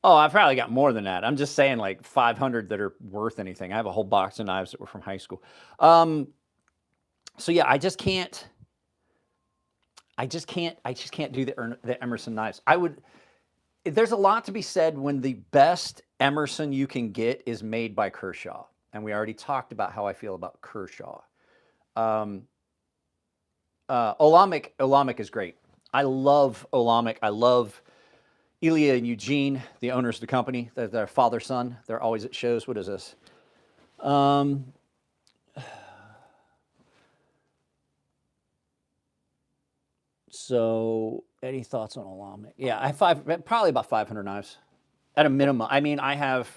I've probably got more than that. I'm just saying like 500 that are worth anything. I have a whole box of knives that were from high school. So yeah, I just can't do the Emerson knives. There's a lot to be said when the best Emerson you can get is made by Kershaw. And we already talked about how I feel about Kershaw. Olamic is great. I love Olamic. I love Ilya and Eugene, the owners of the company. They're their father-son. They're always at shows. What is this? So, any thoughts on Olamic? Yeah, I have probably about 500 knives at a minimum. I mean, I have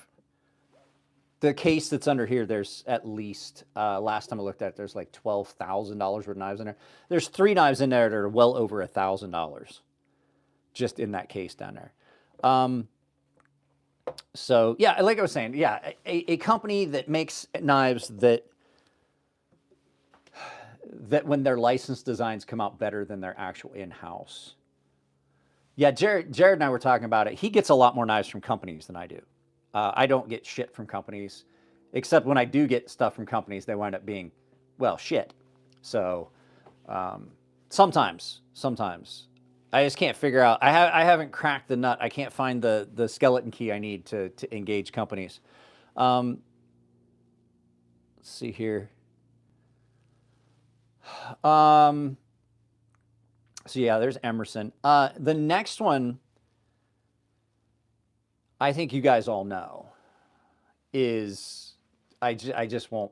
the case that's under here. There's at least, last time I looked at it, there's like $12,000 worth of knives in there. There's 3 knives in there that are well over $1,000 just in that case down there. So, yeah, like I was saying, yeah, a company that makes knives that when their licensed designs come out better than their actual in-house. Yeah, Jared and I were talking about it. He gets a lot more knives from companies than I do. I don't get shit from companies, except when I do get stuff from companies, they wind up being, well, shit. So sometimes I just can't figure out. I haven't cracked the nut. I can't find the skeleton key I need to engage companies. Let's see here. So yeah, there's Emerson. The next one, I think you guys all know, is I just won't.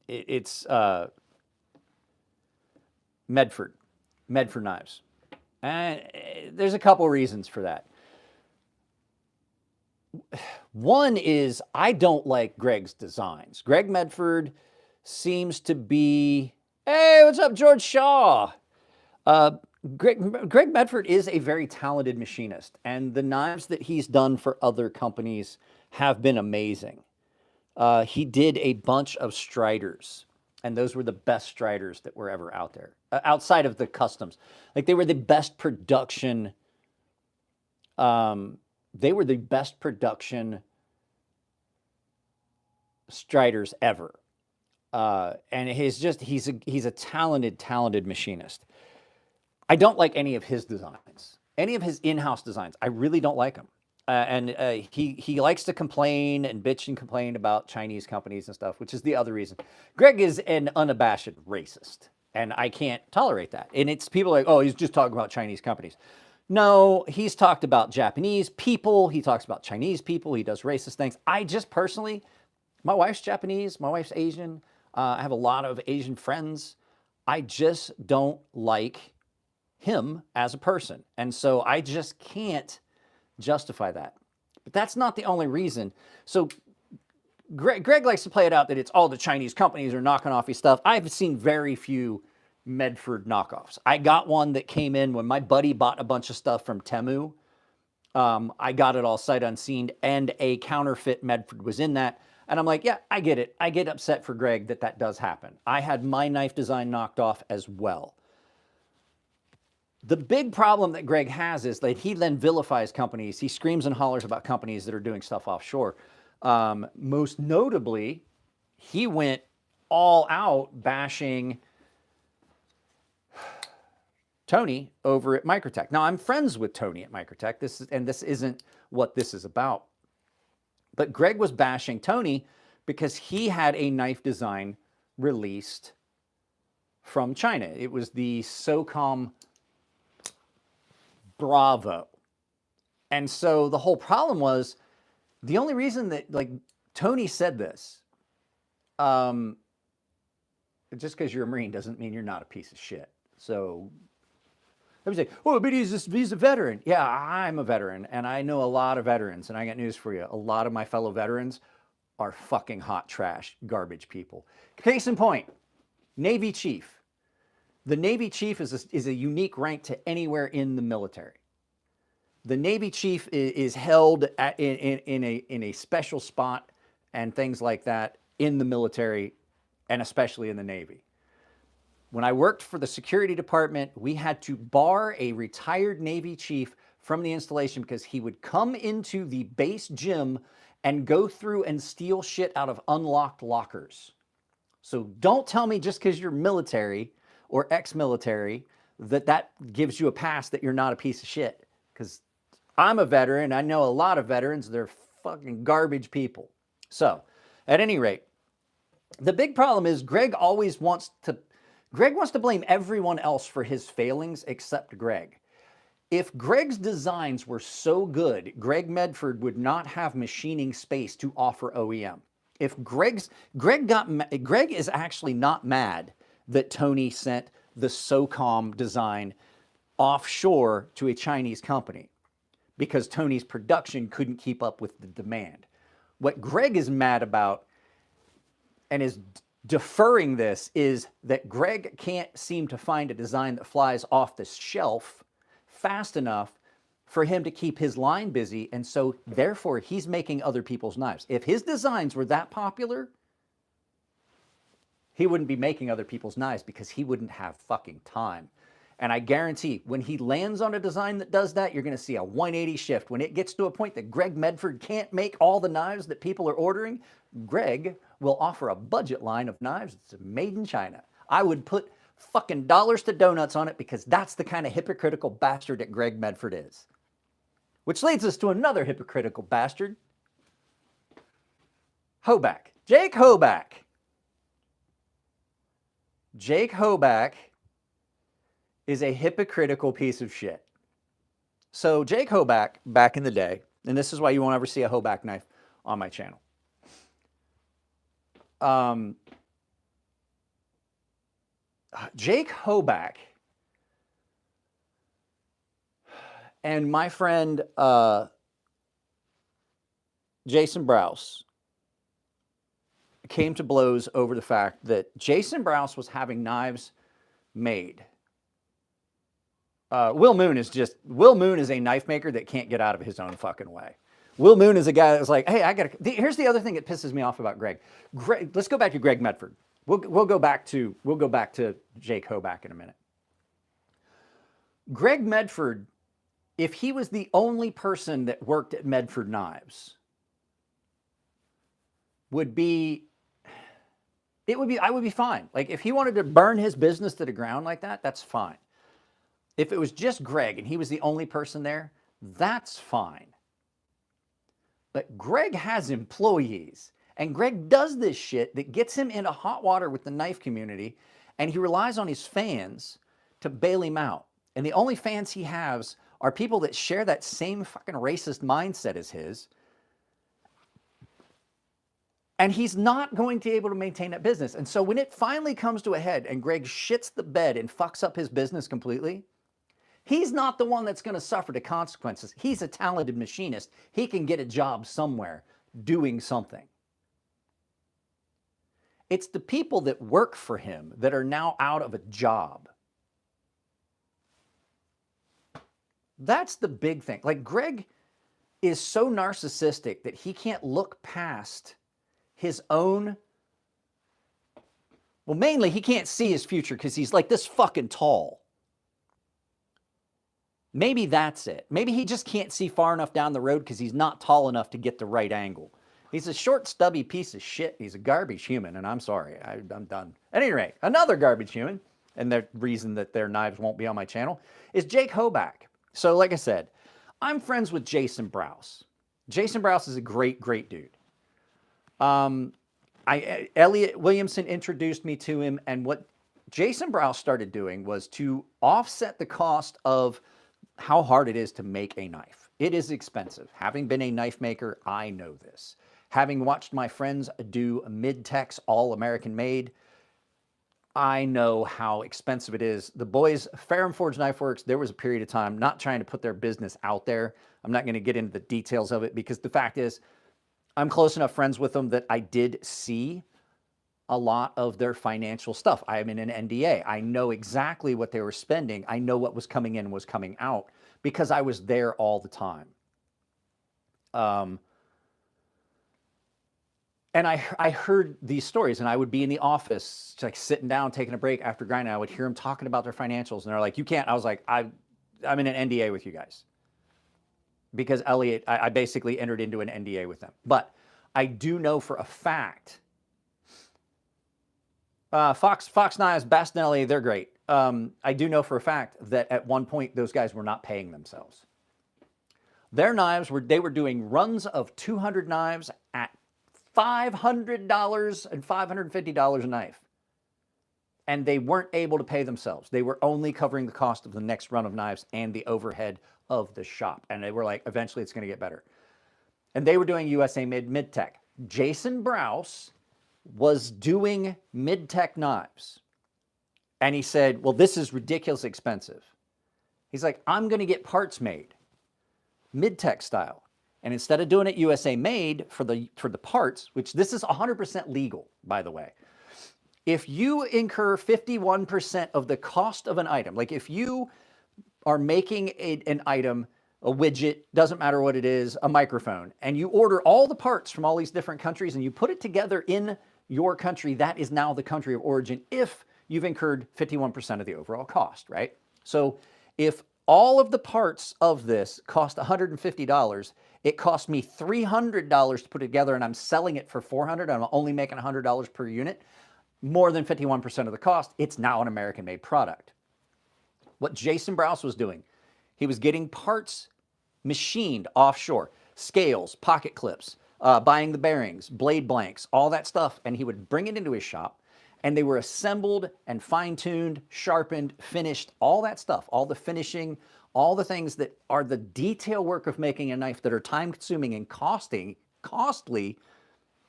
It's Medford Knives. And there's a couple reasons for that. One is I don't like Greg's designs. Greg Medford seems to be, hey, what's up, George Shaw? Greg Medford is a very talented machinist, and the knives that he's done for other companies have been amazing. He did a bunch of Striders, and those were the best Striders that were ever out there, outside of the customs. Like they were the best production. They were the best production Striders ever. And he's a talented machinist. I don't like any of his designs, any of his in-house designs. I really don't like them. He likes to complain and bitch and complain about Chinese companies and stuff, which is the other reason. Greg is an unabashed racist, and I can't tolerate that. And it's people like, oh, he's just talking about Chinese companies. No, he's talked about Japanese people. He talks about Chinese people. He does racist things. I just personally, my wife's Japanese, my wife's Asian. I have a lot of Asian friends. I just don't like him as a person. And so I just can't justify that. But that's not the only reason. So Greg likes to play it out that it's all the Chinese companies are knocking off his stuff. I've seen very few Medford knockoffs. I got one that came in when my buddy bought a bunch of stuff from Temu. I got it all sight unseen, and a counterfeit Medford was in that. And I'm like, yeah, I get it. I get upset for Greg that does happen. I had my knife design knocked off as well. The big problem that Greg has is that he then vilifies companies. He screams and hollers about companies that are doing stuff offshore. Most notably, he went all out bashing Tony over at Microtech. Now, I'm friends with Tony at Microtech. This isn't what this is about. But Greg was bashing Tony because he had a knife design released from China. It was the SOCOM Bravo. And so the whole problem was, the only reason that, like, Tony said this, just because you're a Marine doesn't mean you're not a piece of shit. So everybody's like, oh, but he's a veteran. Yeah, I'm a veteran, and I know a lot of veterans, and I got news for you. A lot of my fellow veterans are fucking hot trash, garbage people. Case in point, Navy Chief. The Navy Chief is a unique rank to anywhere in the military. The Navy Chief is held in a special spot and things like that in the military, and especially in the Navy. When I worked for the security department, we had to bar a retired Navy chief from the installation because he would come into the base gym and go through and steal shit out of unlocked lockers. So don't tell me just because you're military or ex-military that gives you a pass that you're not a piece of shit. Because I'm a veteran. I know a lot of veterans. They're fucking garbage people. So at any rate, the big problem is Greg wants to blame everyone else for his failings except Greg. If Greg's designs were so good, Greg Medford would not have machining space to offer OEM. If Greg is actually not mad that Tony sent the SOCOM design offshore to a Chinese company because Tony's production couldn't keep up with the demand. What Greg is mad about and is deferring this is that Greg can't seem to find a design that flies off the shelf fast enough for him to keep his line busy, and so therefore he's making other people's knives. If his designs were that popular, he wouldn't be making other people's knives because he wouldn't have fucking time. And I guarantee when he lands on a design that does that, you're going to see a 180 shift. When it gets to a point that Greg Medford can't make all the knives that people are ordering, Greg will offer a budget line of knives that's made in China. I would put fucking dollars to donuts on it because that's the kind of hypocritical bastard that Greg Medford is. Which leads us to another hypocritical bastard, Hoback. Jake Hoback. Jake Hoback is a hypocritical piece of shit. So Jake Hoback, back in the day, and this is why you won't ever see a Hoback knife on my channel. Jake Hoback and my friend Jason Browse came to blows over the fact that Jason Browse was having knives made. Will Moon is a knife maker that can't get out of his own fucking way. Will Moon is a guy that's like, hey, here's the other thing that pisses me off about Greg. Let's go back to Greg Medford. We'll go back to Jake Hoback in a minute. Greg Medford, if he was the only person that worked at Medford Knives, I would be fine. Like, if he wanted to burn his business to the ground like that, that's fine. If it was just Greg and he was the only person there, that's fine. But Greg has employees, and Greg does this shit that gets him into hot water with the knife community, and he relies on his fans to bail him out. And the only fans he has are people that share that same fucking racist mindset as his. And he's not going to be able to maintain that business. And so when it finally comes to a head and Greg shits the bed and fucks up his business completely, he's not the one that's going to suffer the consequences. He's a talented machinist. He can get a job somewhere doing something. It's the people that work for him that are now out of a job. That's the big thing. Like, Greg is so narcissistic that he can't look past his own. Well, mainly he can't see his future because he's like this fucking tall. Maybe that's it. Maybe he just can't see far enough down the road because he's not tall enough to get the right angle. He's a short, stubby piece of shit. He's a garbage human, and I'm sorry. I'm done. At any rate, another garbage human, and the reason that their knives won't be on my channel, is Jake Hoback. So like I said, I'm friends with Jason Browse. Jason Browse is a great, great dude. Elliot Williamson introduced me to him, and what Jason Browse started doing was to offset the cost of how hard it is to make a knife. It is expensive. Having been a knife maker, I know this. Having watched my friends do Mtech's all American made, I know how expensive it is. The boys, Ferrum Forge Knife Works, there was a period of time, not trying to put their business out there. I'm not going to get into the details of it because the fact is, I'm close enough friends with them that I did see a lot of their financial stuff. I am in an NDA. I know exactly what they were spending. I know what was coming in and was coming out because I was there all the time. And I heard these stories, and I would be in the office, like sitting down, taking a break after grinding. I would hear them talking about their financials, and they're like, "You can't." I was like, "I'm in an NDA with you guys," because Elliot, I basically entered into an NDA with them. But I do know for a fact, Fox Knives, Bastinelli, they're great. I do know for a fact that at one point those guys were not paying themselves. Their knives they were doing runs of 200 knives at $500 and $550 a knife. And they weren't able to pay themselves. They were only covering the cost of the next run of knives and the overhead of the shop. And they were like, eventually it's going to get better. And they were doing USA made Mtech. Jason Browse was doing Mtech knives. And he said, well, this is ridiculously expensive. He's like, I'm going to get parts made, Mtech style. And instead of doing it USA made for the parts, which this is 100% legal, by the way, if you incur 51% of the cost of an item, like if you are making an item, a widget, doesn't matter what it is, a microphone, and you order all the parts from all these different countries and you put it together in your country, that is now the country of origin if you've incurred 51% of the overall cost, right? So if all of the parts of this cost $150, it cost me $300 to put it together, and I'm selling it for $400, and I'm only making $100 per unit, more than 51% of the cost. It's now an American-made product. What Jason Browse was doing, he was getting parts machined offshore, scales, pocket clips, buying the bearings, blade blanks, all that stuff, and he would bring it into his shop, and they were assembled and fine-tuned, sharpened, finished, all that stuff, all the finishing, all the things that are the detail work of making a knife that are time-consuming and costly,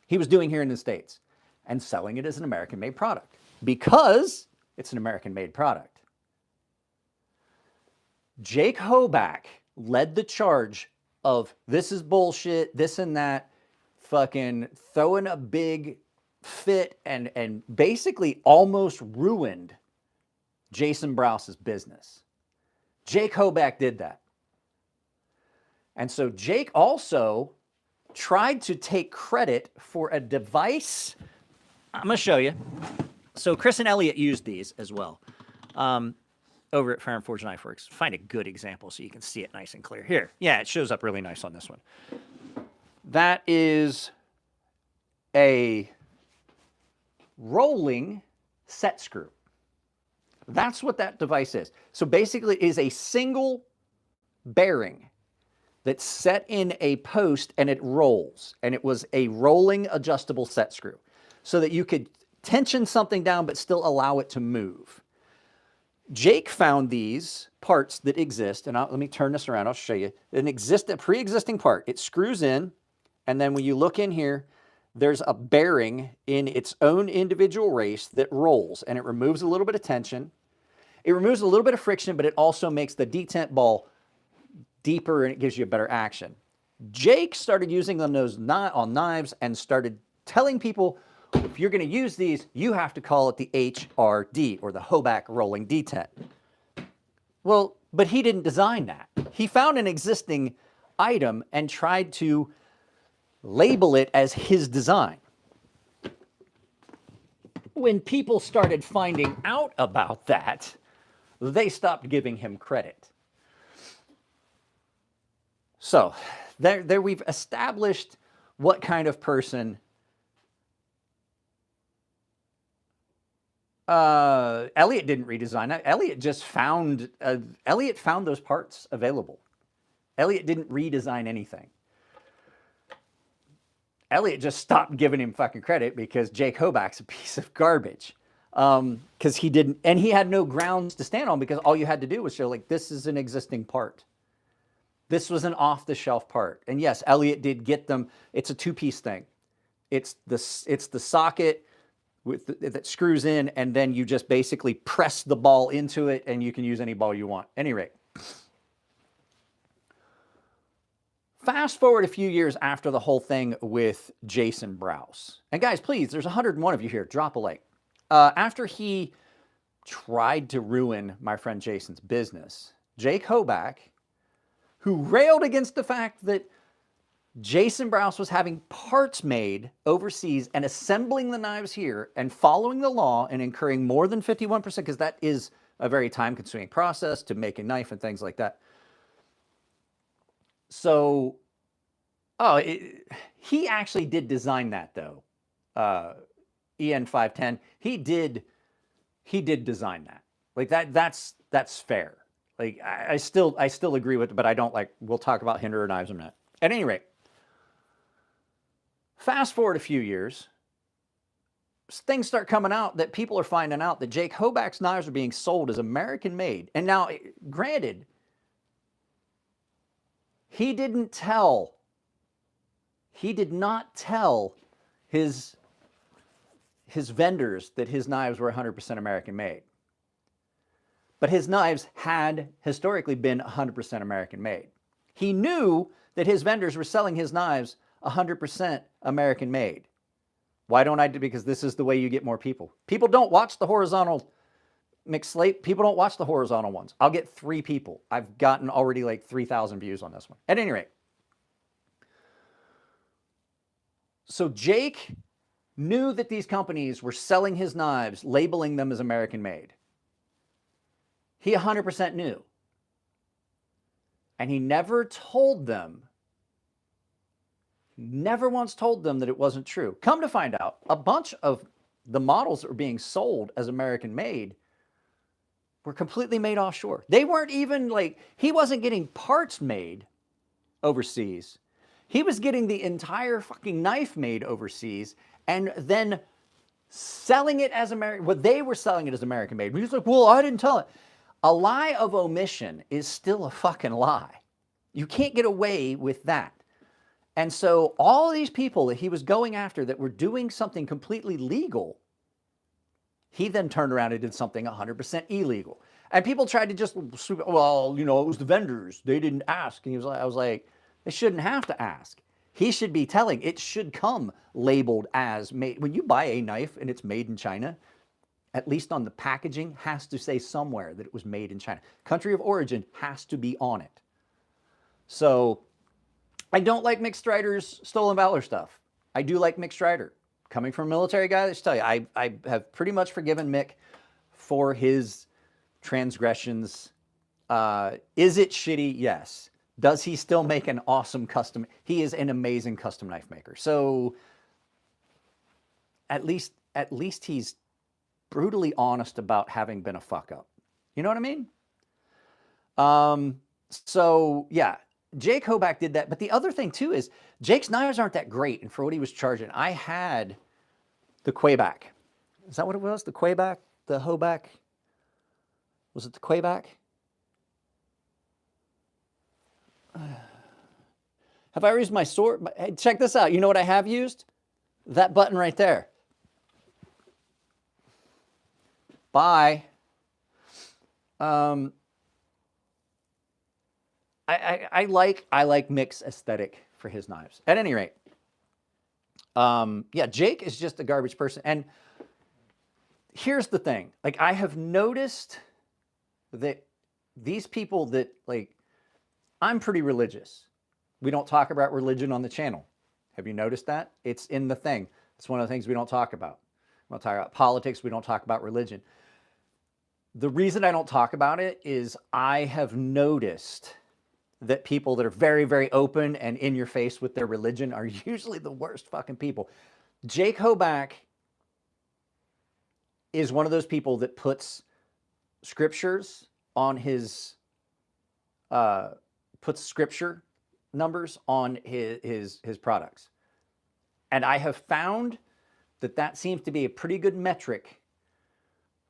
he was doing here in the States and selling it as an American-made product because it's an American-made product. Jake Hoback led the charge of this is bullshit, this and that, fucking throwing a big fit and basically almost ruined Jason Browse's business. Jake Hoback did that. And so Jake also tried to take credit for a device. I'm going to show you. So Chris and Elliot used these as well over at Fire and Forge Knife Works. Find a good example so you can see it nice and clear. Here. Yeah, it shows up really nice on this one. That is a rolling set screw. That's what that device is. So basically it is a single bearing that's set in a post and it rolls. And it was a rolling adjustable set screw so that you could tension something down but still allow it to move. Jake found these parts that exist, and let me turn this around, I'll show you. A pre-existing part. It screws in, and then when you look in here, there's a bearing in its own individual race that rolls, and it removes a little bit of tension. It removes a little bit of friction, but it also makes the detent ball deeper, and it gives you a better action. Jake started using them on knives and started telling people, if you're going to use these, you have to call it the HRD, or the Hoback rolling detent. Well, but he didn't design that. He found an existing item and tried to label it as his design. When people started finding out about that, they stopped giving him credit. So there we've established what kind of person Elliot didn't redesign that. Elliot just found those parts available. Elliot didn't redesign anything. Elliot just stopped giving him fucking credit because Jake Hoback's a piece of garbage. Because he didn't, and he had no grounds to stand on because all you had to do was show, like, this is an existing part. This was an off-the-shelf part. And yes, Elliot did get them. It's a two-piece thing. It's the socket that screws in, and then you just basically press the ball into it, and you can use any ball you want. At any rate, fast forward a few years after the whole thing with Jason Browse. And guys, please, there's 101 of you here. Drop a like. After he tried to ruin my friend Jason's business, Jake Hoback, who railed against the fact that Jason Browse was having parts made overseas and assembling the knives here and following the law and incurring more than 51%, because that is a very time-consuming process to make a knife and things like that. So, he actually did design that, though. EN510, he did design that. Like, that's fair. Like, I still agree with it, but I don't like, we'll talk about Hinderer knives in a minute. At any rate, fast forward a few years, things start coming out that people are finding out that Jake Hoback's knives are being sold as American-made. And now, granted, he did not tell his vendors that his knives were 100% American-made. But his knives had historically been 100% American-made. He knew that his vendors were selling his knives 100% American-made. Why don't I do? Because this is the way you get more people. People don't watch the horizontal mixed slate. People don't watch the horizontal ones. I'll get 3 people. I've gotten already like 3,000 views on this one. At any rate, so Jake knew that these companies were selling his knives, labeling them as American-made. He 100% knew. And he never told them, never once told them that it wasn't true. Come to find out, a bunch of the models that were being sold as American-made were completely made offshore. They weren't even like, he wasn't getting parts made overseas. He was getting the entire fucking knife made overseas and then selling it as American. Well, they were selling it as American-made. He was like, well, I didn't tell it. A lie of omission is still a fucking lie. You can't get away with that. And so all of these people that he was going after that were doing something completely legal, He then turned around and did something 100% illegal. And people tried to just, well, you know, it was the vendors. They didn't ask. And he was like, I was like, they shouldn't have to ask. He should be telling. It should come labeled as made. When you buy a knife and it's made in China, at least on the packaging, has to say somewhere that it was made in China. Country of origin has to be on it. So I don't like Mick Strider's Stolen Valor stuff. I do like Mick Strider. Coming from a military guy, let's tell you, I have pretty much forgiven Mick for his transgressions. Is it shitty? Yes. Does he still make an awesome custom? He is an amazing custom knife maker. So at least he's brutally honest about having been a fuck up. You know what I mean? So yeah, Jake Hoback did that. But the other thing too is Jake's knives aren't that great. And for what he was charging, I had the Quayback. Is that what it was? The Quayback? The Hoback? Was it the Quayback? Have I used my sword? Hey, check this out. You know what I have used? That button right there. Bye. I like Mick's aesthetic for his knives. At any rate, yeah, Jake is just a garbage person. And here's the thing. Like, I have noticed that these people that, like, I'm pretty religious. We don't talk about religion on the channel. Have you noticed that? It's in the thing. It's one of the things we don't talk about. We don't talk about politics. We don't talk about religion. The reason I don't talk about it is I have noticed that people that are very, very open and in your face with their religion are usually the worst fucking people. Jake Hoback is one of those people that puts scriptures on his, puts scripture numbers on his products. And I have found that that seems to be a pretty good metric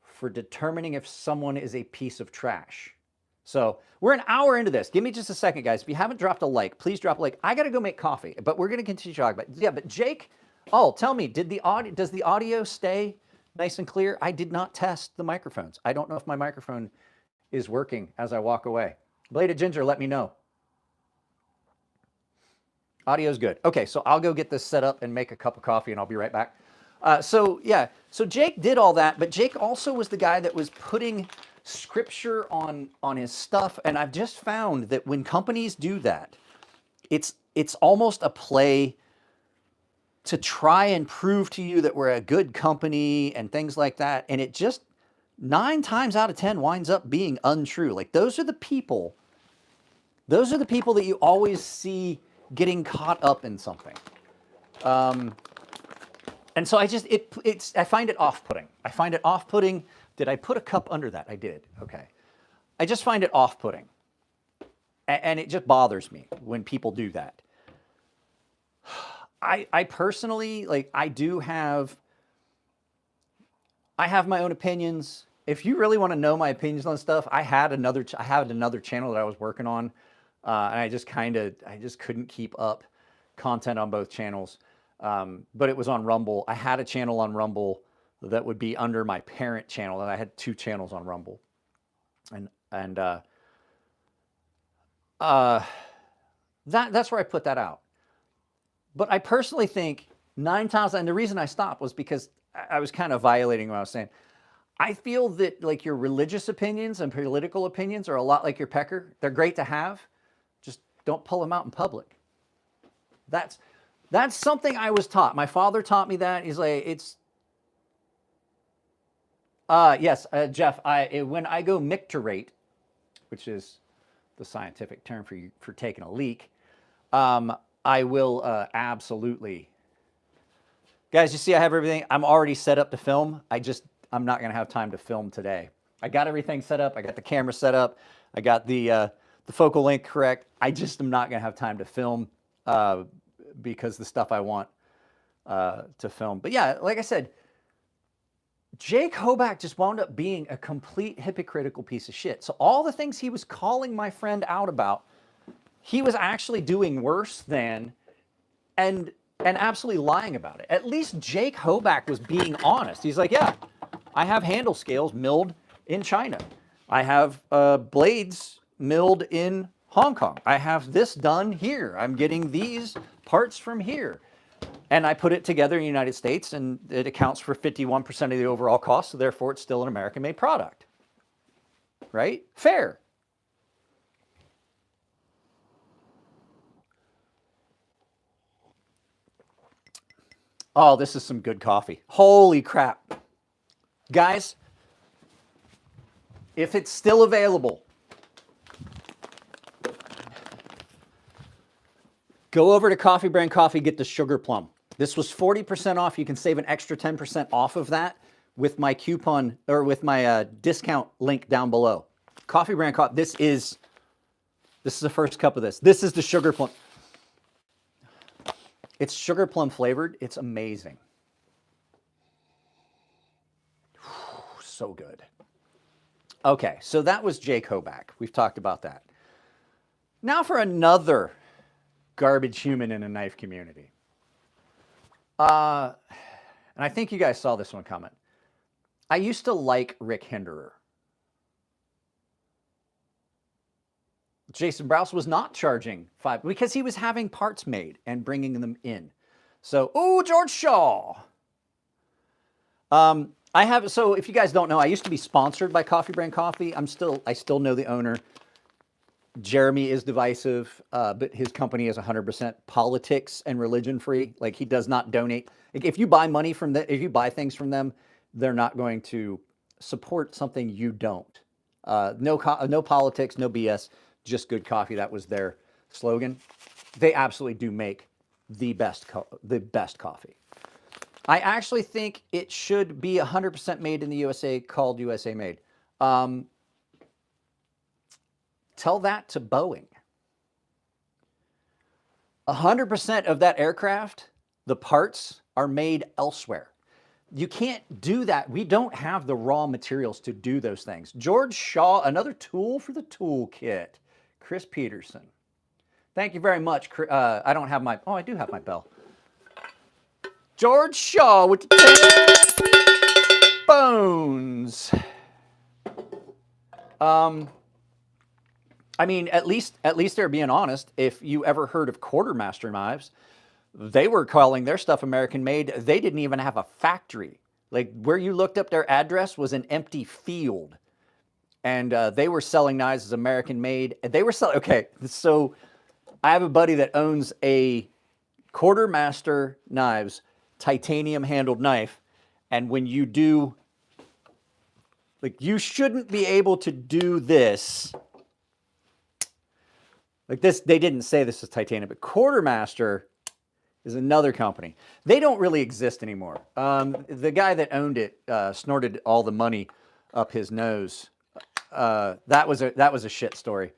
for determining if someone is a piece of trash. So we're an hour into this. Give me just a second, guys. If you haven't dropped a like, please drop a like. I got to go make coffee, but we're going to continue talking about it. Yeah, but Jake, tell me, does the audio stay nice and clear? I did not test the microphones. I don't know if my microphone is working as I walk away. Bladed Ginger, let me know. Audio's good. Okay, so I'll go get this set up and make a cup of coffee, and I'll be right back. So Jake did all that, but Jake also was the guy that was putting scripture on his stuff. And I've just found that when companies do that, it's almost a play to try and prove to you that we're a good company and things like that. And it just 9 times out of 10 winds up being untrue. Like, those are the people that you always see getting caught up in something. And so I find it off-putting. I find it off-putting. Did I put a cup under that? I did. Okay. I just find it off-putting. And it just bothers me when people do that. I personally, like, I have my own opinions. If you really want to know my opinions on stuff, I had another channel that I was working on. And I just couldn't keep up content on both channels. But it was on Rumble. I had a channel on Rumble that would be under my parent channel, and I had 2 channels on Rumble. And that's where I put that out. But I personally think 9 times, and the reason I stopped was because I was kind of violating what I was saying. I feel that, like, your religious opinions and political opinions are a lot like your pecker. They're great to have. Just don't pull them out in public. That's something I was taught. My father taught me that. He's like, yes, Jeff, when I go micturate, which is the scientific term for taking a leak, I will absolutely. Guys, you see I have everything. I'm already set up to film. I'm not going to have time to film today. I got everything set up. I got the camera set up. I got the focal length correct. I just am not going to have time to film because the stuff I want to film. But yeah, like I said, Jake Hoback just wound up being a complete hypocritical piece of shit. So all the things he was calling my friend out about, he was actually doing worse than, and absolutely lying about it. At least Jake Hoback was being honest. He's like, yeah, I have handle scales milled in China. I have blades milled in Hong Kong. I have this done here. I'm getting these parts from here. And I put it together in the United States, and it accounts for 51% of the overall cost, so therefore it's still an American-made product. Right? Fair. Oh, this is some good coffee. Holy crap. Guys, if it's still available, go over to Coffee Brand Coffee, get the Sugar Plum. This was 40% off. You can save an extra 10% off of that with my coupon or with my discount link down below. Coffee Brand Coffee. This is the first cup of this. This is the Sugar Plum. It's sugar plum flavored. It's amazing. So good. Okay, so that was Jake Hoback. We've talked about that. Now for another garbage human in a knife community. And I think you guys saw this one comment. I used to like Rick Hinderer. Jason Browse was not charging $5 because he was having parts made and bringing them in. So, oh, George Shaw. So if you guys don't know, I used to be sponsored by Coffee Brand Coffee. I still know the owner. Jeremy is divisive, but his company is 100% politics and religion free. Like, he does not donate. Like, if you buy money from if you buy things from them, they're not going to support something you don't. No politics, no BS, just good coffee. That was their slogan. They absolutely do make the best coffee. I actually think it should be 100% made in the USA, called USA Made. Tell that to Boeing. 100% of that aircraft, the parts are made elsewhere. You can't do that. We don't have the raw materials to do those things. George Shaw, another tool for the toolkit. Chris Peterson. Thank you very much. I don't have my, I do have my bell. George Shaw with the bones. I mean, at least they're being honest. If you ever heard of Quartermaster knives, they were calling their stuff American made. They didn't even have a factory. Like, where you looked up their address was an empty field. And they were selling knives as American made. And they were selling, okay, so I have a buddy that owns a Quartermaster knives, titanium handled knife. And when you do, like, you shouldn't be able to do this. Like this, they didn't say this is titanium, but Quartermaster is another company. They don't really exist anymore. The guy that owned it snorted all the money up his nose. That was a shit story.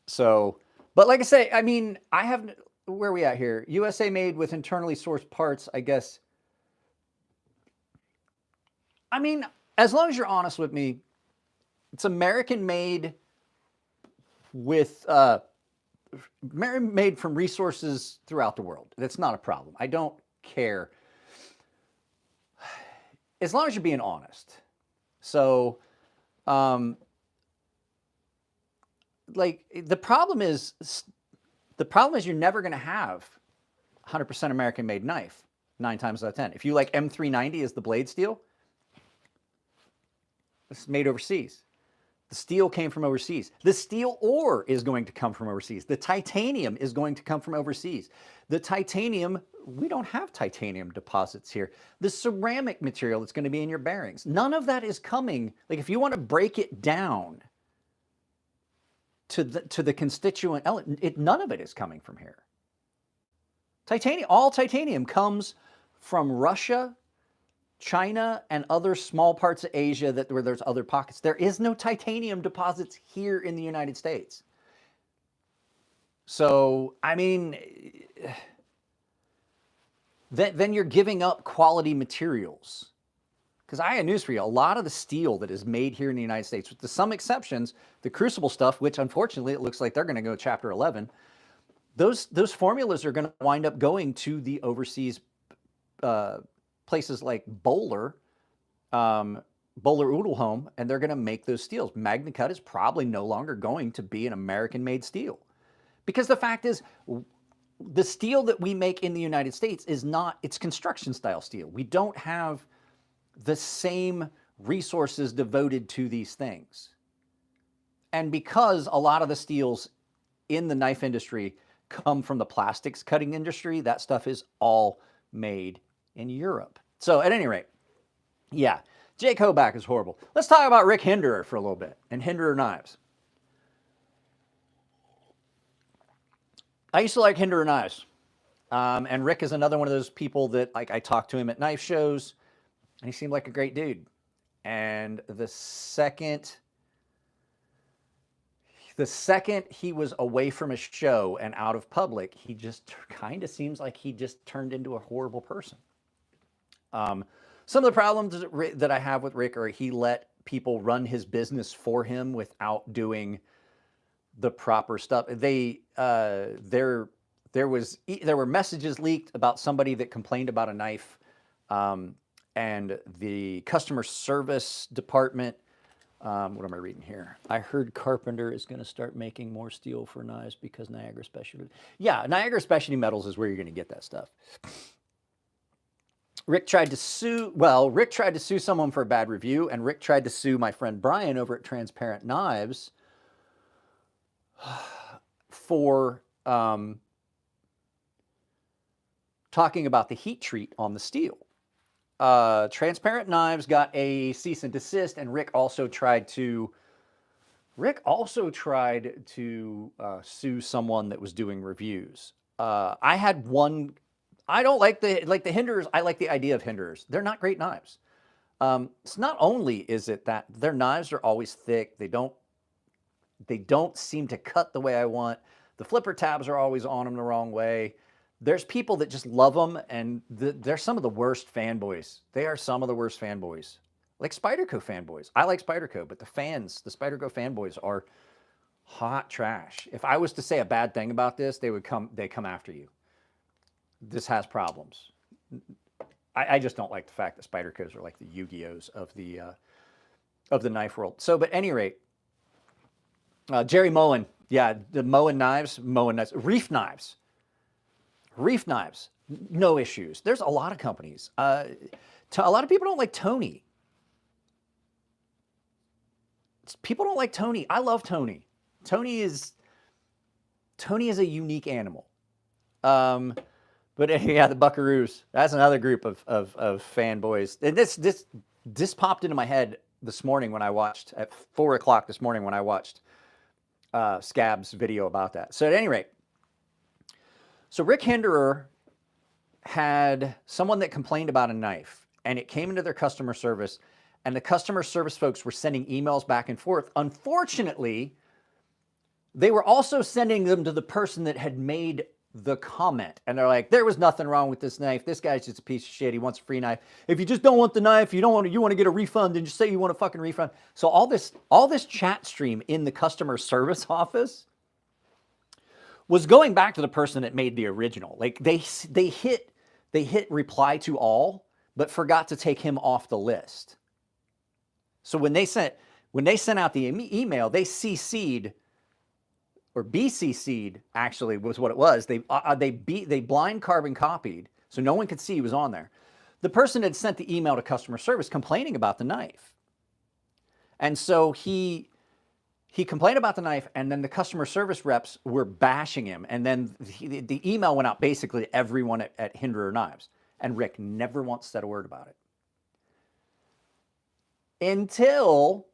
So, but like I say, I mean, where are we at here? USA Made with internally sourced parts, I guess. I mean, as long as you're honest with me, it's American made with made from resources throughout the world. That's not a problem. I don't care. As long as you're being honest. So, like, the problem is you're never going to have 100% American made knife 9 times out of 10. If you like M390 as the blade steel, it's made overseas. The steel came from overseas. The steel ore is going to come from overseas. The titanium is going to come from overseas. The titanium, we don't have titanium deposits here. The ceramic material that's going to be in your bearings, none of that is coming. Like, if you want to break it down to the constituent element, none of it is coming from here. All titanium comes from Russia, China, and other small parts of Asia where there's other pockets. There is no titanium deposits here in the United States. So, I mean, then you're giving up quality materials. Because I have news for you, a lot of the steel that is made here in the United States, with some exceptions, the crucible stuff, which unfortunately it looks like they're going to go Chapter 11, those formulas are going to wind up going to the overseas places like Bowler Bowler Udelholm, and they're going to make those steels. MagnaCut is probably no longer going to be an American-made steel. Because the fact is, the steel that we make in the United States is not, it's construction style steel. We don't have the same resources devoted to these things. And because a lot of the steels in the knife industry come from the plastics cutting industry, that stuff is all made in Europe. So at any rate, yeah, Jake Hoback is horrible. Let's talk about Rick Hinderer for a little bit and Hinderer knives. I used to like Hinderer knives. And Rick is another one of those people that, like, I talked to him at knife shows, and he seemed like a great dude. And the second he was away from a show and out of public, he just kind of seems like he just turned into a horrible person. Some of the problems that I have with Rick are he let people run his business for him without doing the proper stuff. There were messages leaked about somebody that complained about a knife, and the customer service department. What am I reading here? I heard Carpenter is going to start making more steel for knives because Niagara Specialty. Yeah, Niagara Specialty Metals is where you're going to get that stuff. Rick tried to sue someone for a bad review, and Rick tried to sue my friend Brian over at Transparent Knives for talking about the heat treat on the steel. Transparent Knives got a cease and desist, and Rick also tried to sue someone that was doing reviews. I had one. I don't like the Hinderers. I like the idea of Hinderers. They're not great knives. It's not only is it that their knives are always thick. They don't seem to cut the way I want. The flipper tabs are always on them the wrong way. There's people that just love them, and they're some of the worst fanboys. They are some of the worst fanboys. Like Spyderco fanboys. I like Spyderco, but the Spyderco fanboys are hot trash. If I was to say a bad thing about this, they come after you. This has problems. I just don't like the fact that Spydercos are like the Yu-Gi-Ohs of the knife world. So, but at any rate, Jerry Moen, yeah, the Moen knives, Reef knives, no issues. There's a lot of companies. A lot of people don't like Tony. People don't like Tony. I love Tony. Tony is a unique animal. But yeah, the Buckaroos. That's another group of fanboys. And this popped into my head this morning when I watched at 4 o'clock this morning when I watched Scab's video about that. So at any rate, so Rick Hinderer had someone that complained about a knife, and it came into their customer service, and the customer service folks were sending emails back and forth. Unfortunately, they were also sending them to the person that had made the comment, and they're like, there was nothing wrong with this knife. This guy's just a piece of shit. He wants a free knife. If you just don't want the knife, you want to get a refund, then just say you want a fucking refund. So all this chat stream in the customer service office was going back to the person that made the original. Like they hit reply to all, but forgot to take him off the list. So when they sent out the email, they CC'd, or BCC'd actually was what it was. They blind carbon copied, so no one could see he was on there. The person had sent the email to customer service complaining about the knife. And so he complained about the knife, and then the customer service reps were bashing him. And then the email went out basically to everyone at Hinderer Knives. And Rick never once said a word about it. Until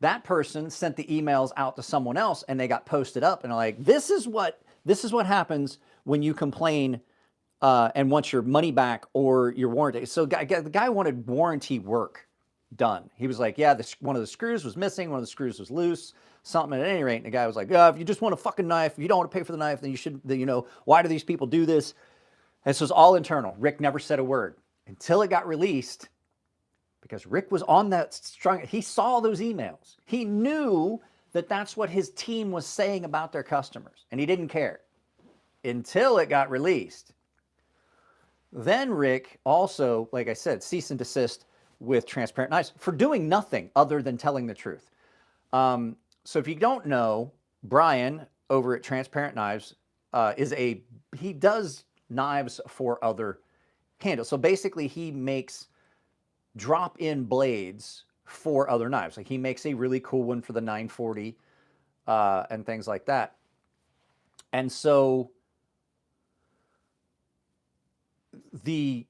that person sent the emails out to someone else, and they got posted up, and like, this is what happens when you complain and want your money back or your warranty. So the guy wanted warranty work done. He was like, yeah, one of the screws was missing, one of the screws was loose, something at any rate. And the guy was like, if you just want a fucking knife, if you don't want to pay for the knife, then you should, why do these people do this? And this was all internal. Rick never said a word until it got released, because Rick was on that strong. He saw those emails. He knew that that's what his team was saying about their customers, and he didn't care until it got released. Then Rick also, like I said, cease and desist with Transparent Knives for doing nothing other than telling the truth. So if you don't know, Brian over at Transparent Knives he does knives for other handles. So basically he makes drop-in blades for other knives. Like he makes a really cool one for the 940 and things like that. And so he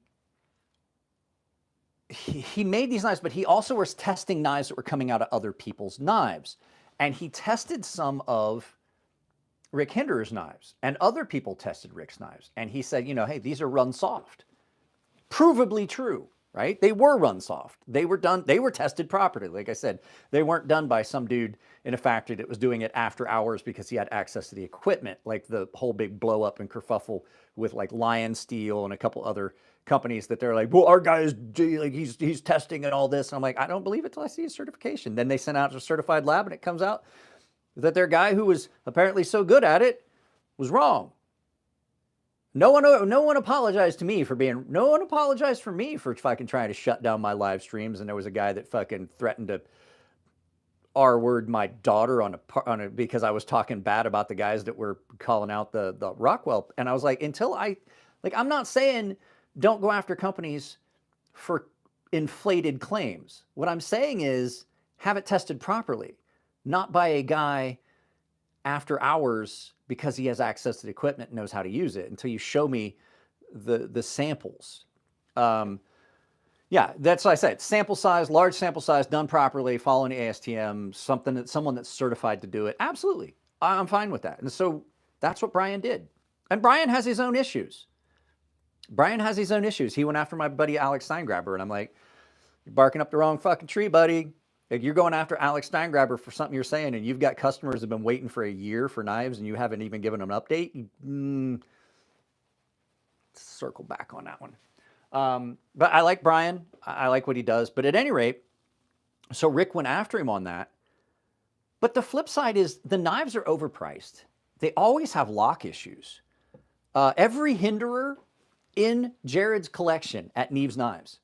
made these knives, but he also was testing knives that were coming out of other people's knives. And he tested some of Rick Hinderer's knives, and other people tested Rick's knives. And he said, you know, hey, these are run soft. Provably true, right? They were run soft. They were tested properly. Like I said, they weren't done by some dude in a factory that was doing it after hours because he had access to the equipment, like the whole big blow up and kerfuffle with like Lion Steel and a couple other companies that they're like, well, our guy is like, he's testing and all this. And I'm like, I don't believe it till I see his certification. Then they sent out a certified lab and it comes out that their guy who was apparently so good at it was wrong. No one apologized to me for being, no one apologized for me for fucking trying to shut down my live streams. And there was a guy that fucking threatened to R-word my daughter on a because I was talking bad about the guys that were calling out the Rockwell. And I was like, I'm not saying don't go after companies for inflated claims. What I'm saying is have it tested properly, not by a guy after hours because he has access to the equipment and knows how to use it until you show me the samples. Yeah, that's what I said. Sample size, large sample size, done properly, following the ASTM, someone that's certified to do it. Absolutely. I'm fine with that. And so that's what Brian did. And Brian has his own issues. He went after my buddy Alex Steingraber, and I'm like, you're barking up the wrong fucking tree, buddy. Like, you're going after Alex Steingraber for something you're saying, and you've got customers that have been waiting for a year for knives, and you haven't even given them an update. Circle back on that one. But I like Brian. I like what he does. But at any rate, so Rick went after him on that. But the flip side is the knives are overpriced. They always have lock issues. Every Hinderer in Jared's collection at Neves Knives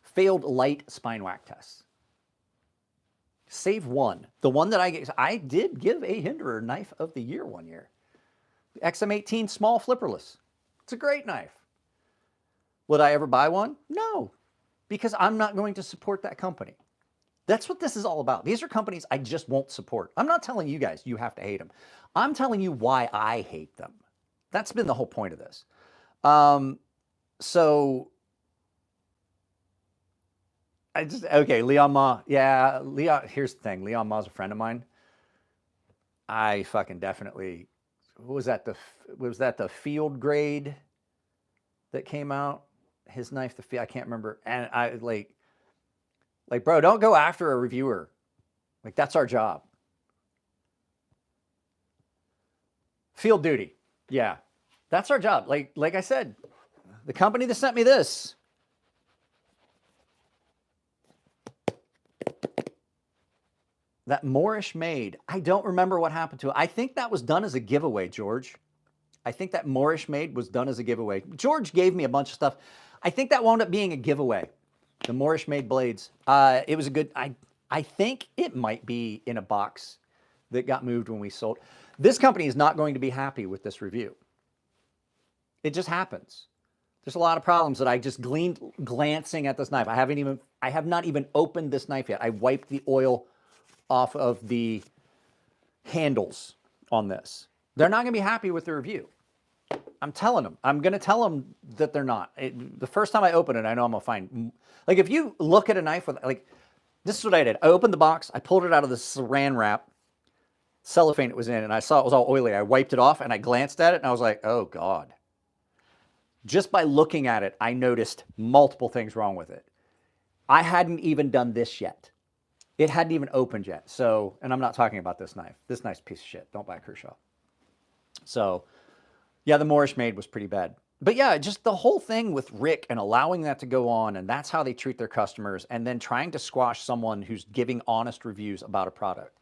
failed light spine whack tests. Save one. The one that I did give a Hinderer Knife of the Year one year. XM18 small flipperless. It's a great knife. Would I ever buy one? No, because I'm not going to support that company. That's what this is all about. These are companies I just won't support. I'm not telling you guys you have to hate them. I'm telling you why I hate them. That's been the whole point of this. Leon Ma. Yeah, Leon, here's the thing. Leon Ma's a friend of mine. I fucking definitely, was that the field grade that came out? His knife, I can't remember. And I like, bro, don't go after a reviewer. Like, that's our job. Field duty. Yeah, that's our job. Like I said, the company that sent me this, that Moorish made, I don't remember what happened to it. I think that was done as a giveaway, George. I think that Moorish made was done as a giveaway. George gave me a bunch of stuff. I think that wound up being a giveaway. The Moorish made blades. It was a good, I think it might be in a box that got moved when we sold. This company is not going to be happy with this review. It just happens. There's a lot of problems that I just gleaned glancing at this knife. I have not even opened this knife yet. I wiped the oil off of the handles on this. They're not going to be happy with the review. I'm telling them. I'm going to tell them that they're not. The first time I open it, I know I'm going to find... Like, if you look at a knife with... Like, this is what I did. I opened the box. I pulled it out of the saran wrap, cellophane it was in, and I saw it was all oily. I wiped it off, and I glanced at it, and I was like, oh, God. Just by looking at it, I noticed multiple things wrong with it. I hadn't even done this yet. It hadn't even opened yet. So, and I'm not talking about this knife. This knife's a piece of shit. Don't buy Kershaw. So, yeah, the Moorish made was pretty bad. But yeah, just the whole thing with Rick and allowing that to go on, and that's how they treat their customers, and then trying to squash someone who's giving honest reviews about a product.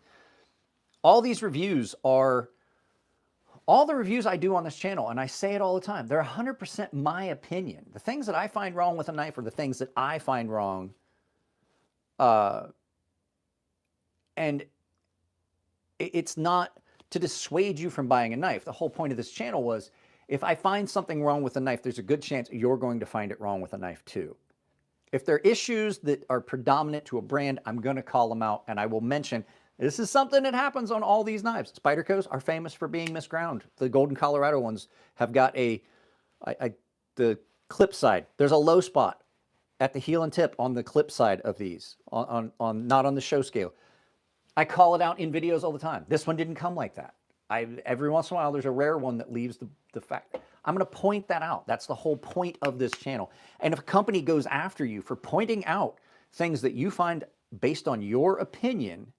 All these reviews are All the reviews I do on this channel, and I say it all the time, they're 100% my opinion. The things that I find wrong with a knife are the things that I find wrong. And it's not to dissuade you from buying a knife. The whole point of this channel was, if I find something wrong with a knife, there's a good chance you're going to find it wrong with a knife too. If there are issues that are predominant to a brand, I'm going to call them out, and I will mention this is something that happens on all these knives. Spydercos are famous for being misground. The Golden Colorado ones have got the clip side. There's a low spot at the heel and tip on the clip side of these, not on the show scale. I call it out in videos all the time. This one didn't come like that. Every once in a while, there's a rare one that leaves the fact. I'm going to point that out. That's the whole point of this channel. And if a company goes after you for pointing out things that you find based on your opinion,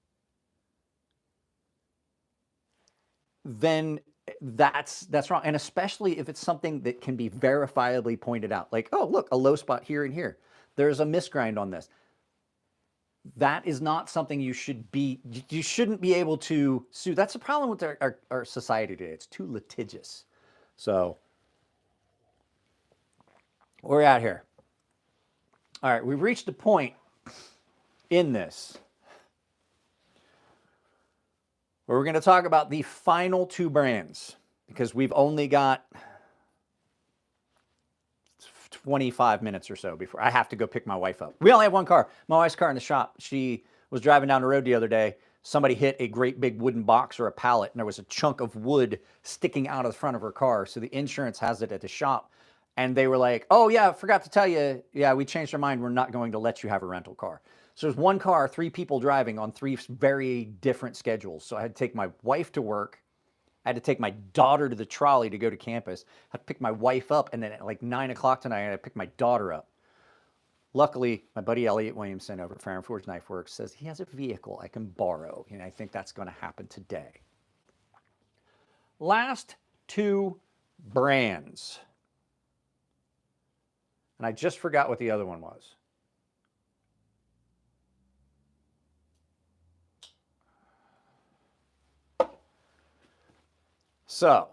then that's wrong. And especially if it's something that can be verifiably pointed out. Like, oh, look, a low spot here and here. There's a misgrind on this. That is not something you shouldn't be able to sue. That's the problem with our society today. It's too litigious. So, where are we at here? All right, we've reached a point in this where we're going to talk about the final two brands, because we've only got 25 minutes or so before I have to go pick my wife up. We only have one car. My wife's car in the shop. She was driving down the road the other day. Somebody hit a great big wooden box or a pallet, and there was a chunk of wood sticking out of the front of her car. So the insurance has it at the shop. And they were like, oh, yeah, forgot to tell you. Yeah, we changed our mind. We're not going to let you have a rental car. So there's one car, 3 people driving on 3 very different schedules. So I had to take my wife to work. I had to take my daughter to the trolley to go to campus. I had to pick my wife up, and then at like 9 o'clock tonight, I had to pick my daughter up. Luckily, my buddy Elliot Williamson over at Fire and Forge Knife Works says he has a vehicle I can borrow, and I think that's going to happen today. Last 2 brands. And I just forgot what the other one was. So,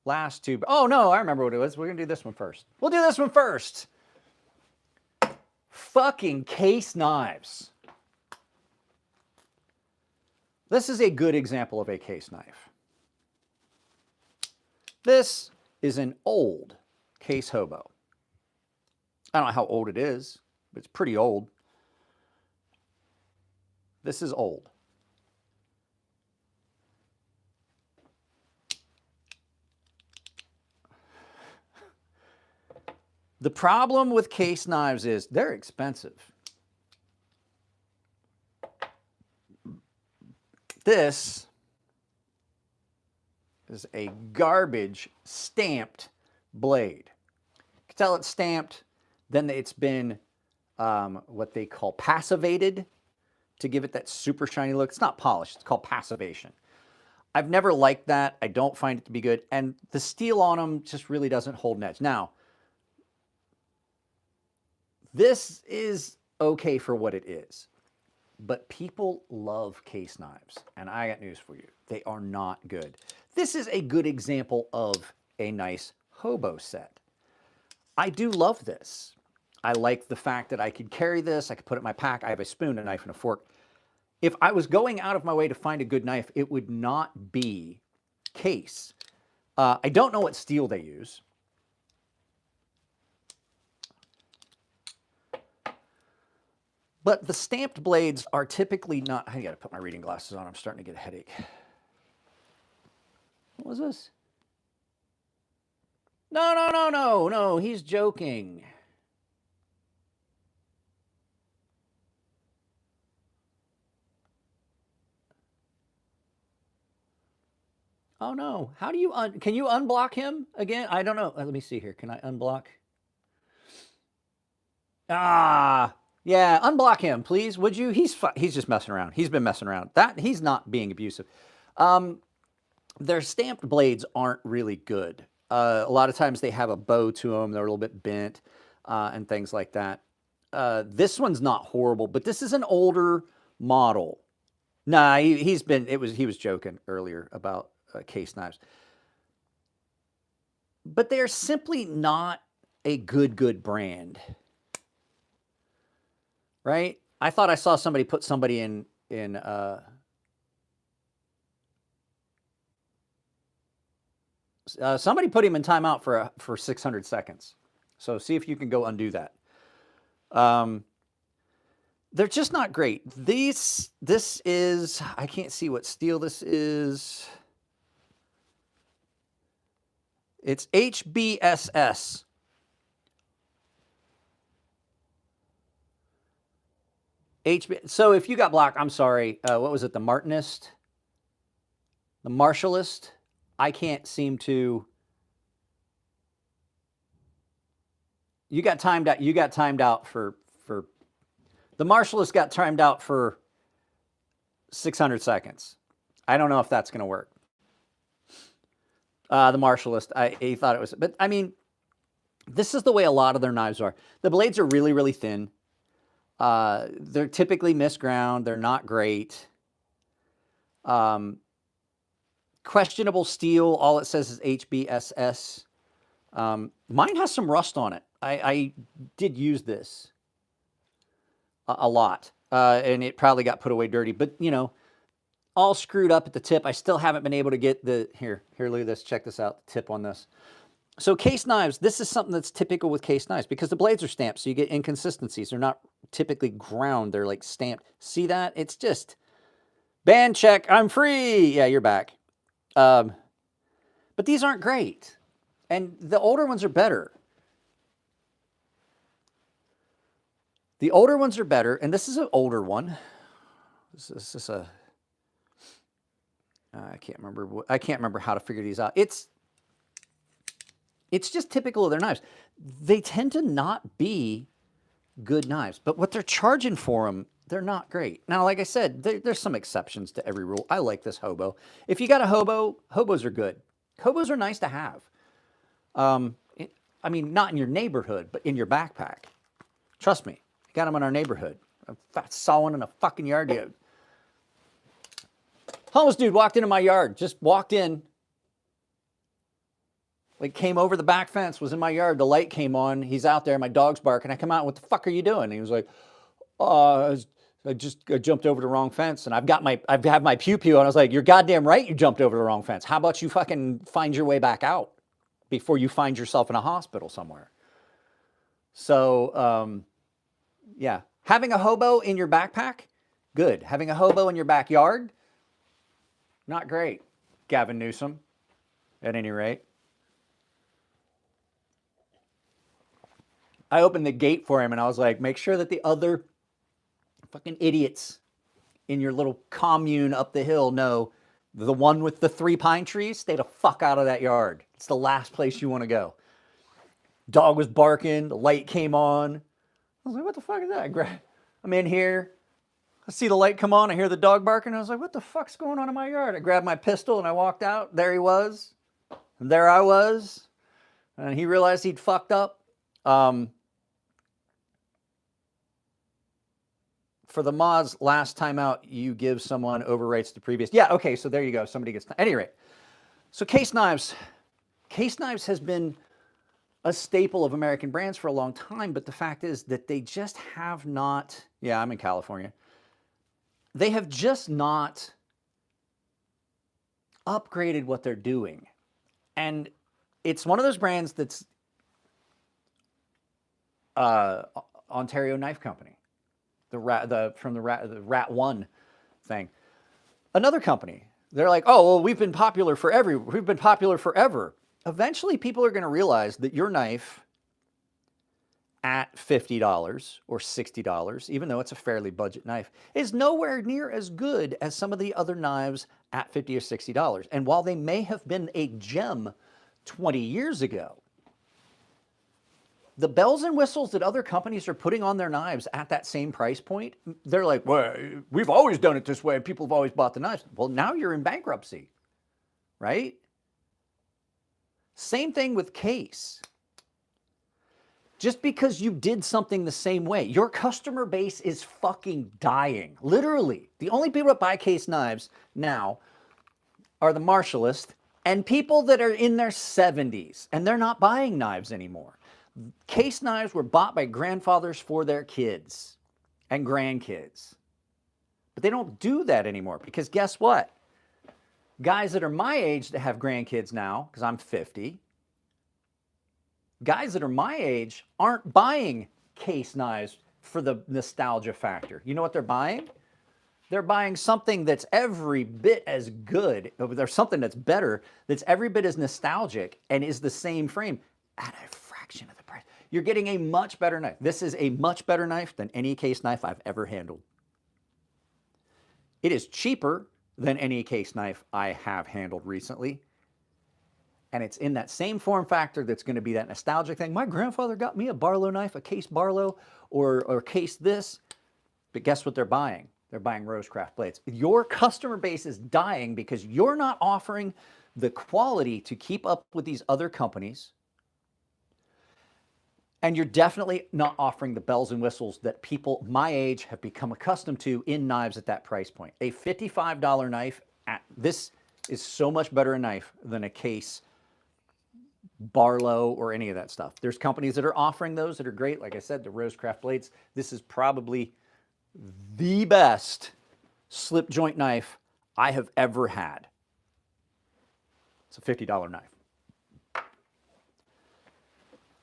last 2. Oh, no, I remember what it was. We're going to do this one first. We'll do this one first. Fucking Case Knives. This is a good example of a case knife. This is an old case hobo. I don't know how old it is, but it's pretty old. This is old. The problem with case knives is they're expensive. This is a garbage stamped blade. You can tell it's stamped, then it's been what they call passivated to give it that super shiny look. It's not polished, it's called passivation. I've never liked that. I don't find it to be good. And the steel on them just really doesn't hold an edge. Now, this is okay for what it is, but people love case knives, and I got news for you. They are not good. This is a good example of a nice hobo set. I do love this. I like the fact that I could carry this. I could put it in my pack. I have a spoon, a knife, and a fork. If I was going out of my way to find a good knife, it would not be case. I don't know what steel they use. But the stamped blades are typically not... I got to put my reading glasses on. I'm starting to get a headache. What was this? No, he's joking. Oh no, how do you, can you unblock him again? I don't know. Let me see here. Can I unblock? Ah, yeah, unblock him, please, would you? He's just messing around. He's been messing around. He's not being abusive. Their stamped blades aren't really good. A lot of times they have a bow to them. They're a little bit bent and things like that. This one's not horrible, but this is an older model. Nah, he was joking earlier about Case Knives. But they're simply not a good brand. Right? I thought I saw somebody put somebody in somebody put him in timeout for 600 seconds. So see if you can go undo that. They're just not great. This is, I can't see what steel this is. It's HBSS. So if you got block, I'm sorry. What was it? The Martinist? The Marshallist? I can't seem to. You got timed out. You got timed out for the Marshallist got timed out for 600 seconds. I don't know if that's going to work. The Marshallist, I thought it was, but I mean, this is the way a lot of their knives are. The blades are really, really thin. They're typically misground. They're not great. Questionable steel. All it says is HBSS. Mine has some rust on it. I did use this a lot, and it probably got put away dirty. But, you know, all screwed up at the tip. I still haven't been able to get the, here, look at this. Check this out, the tip on this. So Case Knives, this is something that's typical with Case Knives because the blades are stamped, so you get inconsistencies. They're not typically ground. They're like stamped. See that? It's just, band check, I'm free. Yeah, you're back. But these aren't great. And the older ones are better. The older ones are better, and this is an older one. This is a, I can't remember how to figure these out. It's just typical of their knives. They tend to not be good knives, but what they're charging for them, they're not great. Now, like I said, there's some exceptions to every rule. I like this hobo. If you got a hobo, hobos are good. Hobos are nice to have. I mean, not in your neighborhood, but in your backpack. Trust me, got them in our neighborhood. I saw one in a fucking yard. Dude. Homeless dude walked into my yard, just walked in. Like came over the back fence, was in my yard. The light came on. He's out there. My dog's barking. I come out. What the fuck are you doing? And he was like, I jumped over the wrong fence, and I've had my pew pew. And I was like, you're goddamn right. You jumped over the wrong fence. How about you fucking find your way back out before you find yourself in a hospital somewhere? So, yeah, having a hobo in your backpack, good. Having a hobo in your backyard, not great. Gavin Newsom, at any rate. I opened the gate for him and I was like, make sure that the other fucking idiots in your little commune up the hill know the one with the 3 pine trees, stay the fuck out of that yard. It's the last place you want to go. Dog was barking, the light came on. I was like, what the fuck is that? I'm in here. I see the light come on. I hear the dog barking. I was like, what the fuck's going on in my yard? I grabbed my pistol and I walked out. There he was. And there I was. And he realized he'd fucked up. For the mods, last time out, you give someone overwrites the previous. Yeah, okay, so there you go. Somebody gets, at any rate. So Case Knives. Case Knives has been a staple of American brands for a long time, but the fact is that they just have not, yeah, I'm in California. They have just not upgraded what they're doing. And it's one of those brands that's Ontario Knife Company. The Rat One thing. Another company. They're like, oh, well, we've been popular forever. Eventually, people are going to realize that your knife at $50 or $60, even though it's a fairly budget knife, is nowhere near as good as some of the other knives at $50 or $60. And while they may have been a gem 20 years ago, the bells and whistles that other companies are putting on their knives at that same price point, they're like, well, we've always done it this way and people have always bought the knives. Well, now you're in bankruptcy, right? Same thing with Case. Just because you did something the same way, your customer base is fucking dying. Literally. The only people that buy Case knives now are the martialists and people that are in their 70s, and they're not buying knives anymore. Case knives were bought by grandfathers for their kids and grandkids. But they don't do that anymore because guess what? Guys that are my age that have grandkids now, because I'm 50, guys that are my age aren't buying case knives for the nostalgia factor. You know what they're buying? They're buying something that's every bit as good, or there's something that's better, that's every bit as nostalgic and is the same frame at a fraction of the price. You're getting a much better knife. This is a much better knife than any case knife I've ever handled. It is cheaper than any case knife I have handled recently. And it's in that same form factor that's going to be that nostalgic thing. My grandfather got me a Barlow knife, a case Barlow, or case this. But guess what they're buying? They're buying Rosecraft blades. Your customer base is dying because you're not offering the quality to keep up with these other companies. And you're definitely not offering the bells and whistles that people my age have become accustomed to in knives at that price point. A $55 knife, this is so much better a knife than a case Barlow or any of that stuff. There's companies that are offering those that are great. Like I said, the Rosecraft blades. This is probably the best slip joint knife I have ever had. It's a $50 knife.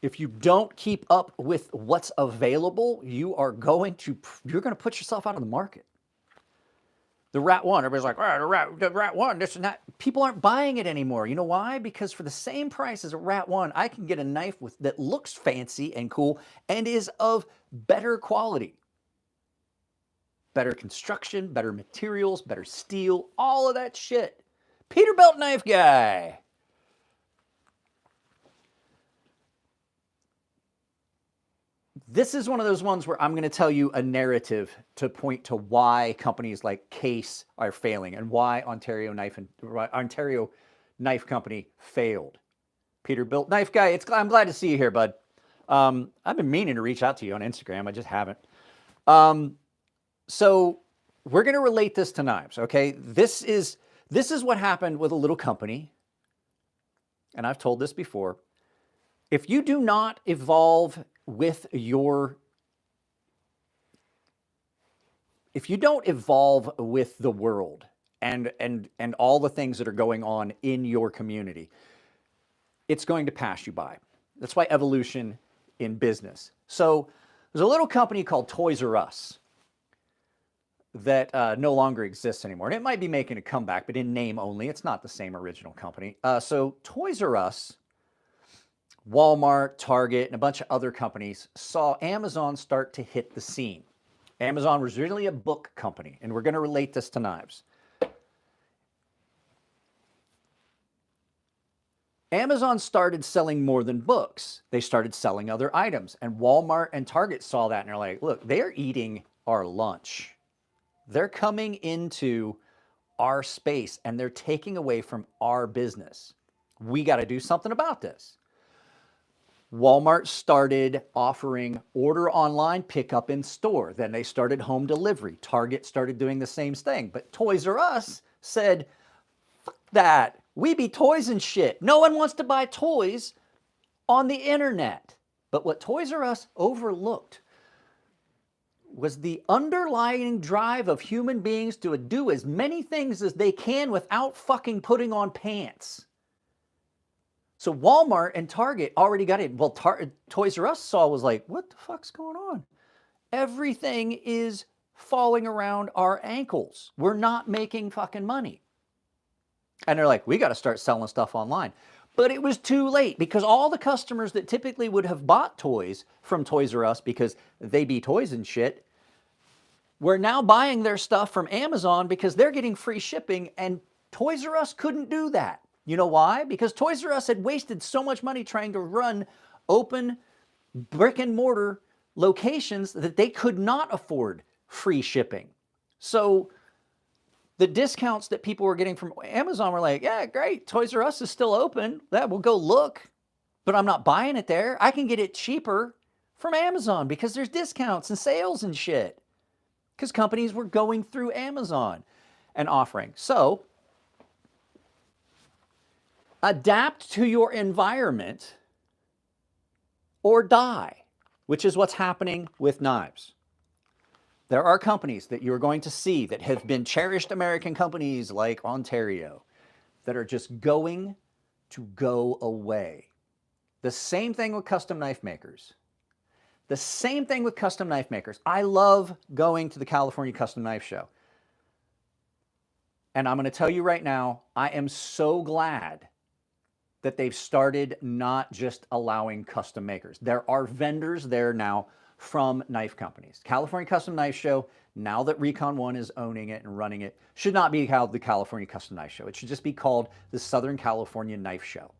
If you don't keep up with what's available, you're going to put yourself out of the market. The Rat 1, everybody's like, oh, the Rat 1, this and that. People aren't buying it anymore. You know why? Because for the same price as a Rat 1, I can get a knife that looks fancy and cool and is of better quality. Better construction, better materials, better steel, all of that shit. Peterbilt Knife Guy. This is one of those ones where I'm going to tell you a narrative to point to why companies like Case are failing and why Ontario Knife Company failed. Peterbilt Knife Guy, I'm glad to see you here, bud. I've been meaning to reach out to you on Instagram. I just haven't. So we're going to relate this to knives, okay? This is what happened with a little company, and I've told this before. If you do not evolve with if you don't evolve with the world and all the things that are going on in your community, it's going to pass you by. That's why evolution in business. So there's a little company called Toys R Us that no longer exists anymore. And it might be making a comeback, but in name only. It's not the same original company. So Toys R Us, Walmart, Target, and a bunch of other companies saw Amazon start to hit the scene. Amazon was originally a book company, and we're going to relate this to knives. Amazon started selling more than books. They started selling other items, and Walmart and Target saw that, and they're like, look, they're eating our lunch. They're coming into our space, and they're taking away from our business. We got to do something about this. Walmart started offering order online, pick up in store. Then they started home delivery. Target started doing the same thing. But Toys R Us said, fuck that. We be toys and shit. No one wants to buy toys on the internet. But what Toys R Us overlooked was the underlying drive of human beings to do as many things as they can without fucking putting on pants. So Walmart and Target already got it. Well, Toys R Us was like, what the fuck's going on? Everything is falling around our ankles. We're not making fucking money. And they're like, we got to start selling stuff online. But it was too late because all the customers that typically would have bought toys from Toys R Us because they be toys and shit, were now buying their stuff from Amazon because they're getting free shipping, and Toys R Us couldn't do that. You know why? Because Toys R Us had wasted so much money trying to run open brick and mortar locations that they could not afford free shipping. So the discounts that people were getting from Amazon were like, yeah, great, Toys R Us is still open. That will go look, but I'm not buying it there. I can get it cheaper from Amazon because there's discounts and sales and shit. Because companies were going through Amazon and offering. So Adapt to your environment or die, which is what's happening with knives. There are companies that you're going to see that have been cherished American companies like Ontario that are just going to go away. The same thing with custom knife makers. The same thing with custom knife makers. I love going to the California Custom Knife Show. And I'm going to tell you right now, I am so glad that they've started not just allowing custom makers. There are vendors there now from knife companies. California Custom Knife Show, now that Recon One is owning it and running it, should not be called the California Custom Knife Show. It should just be called the Southern California Knife Show.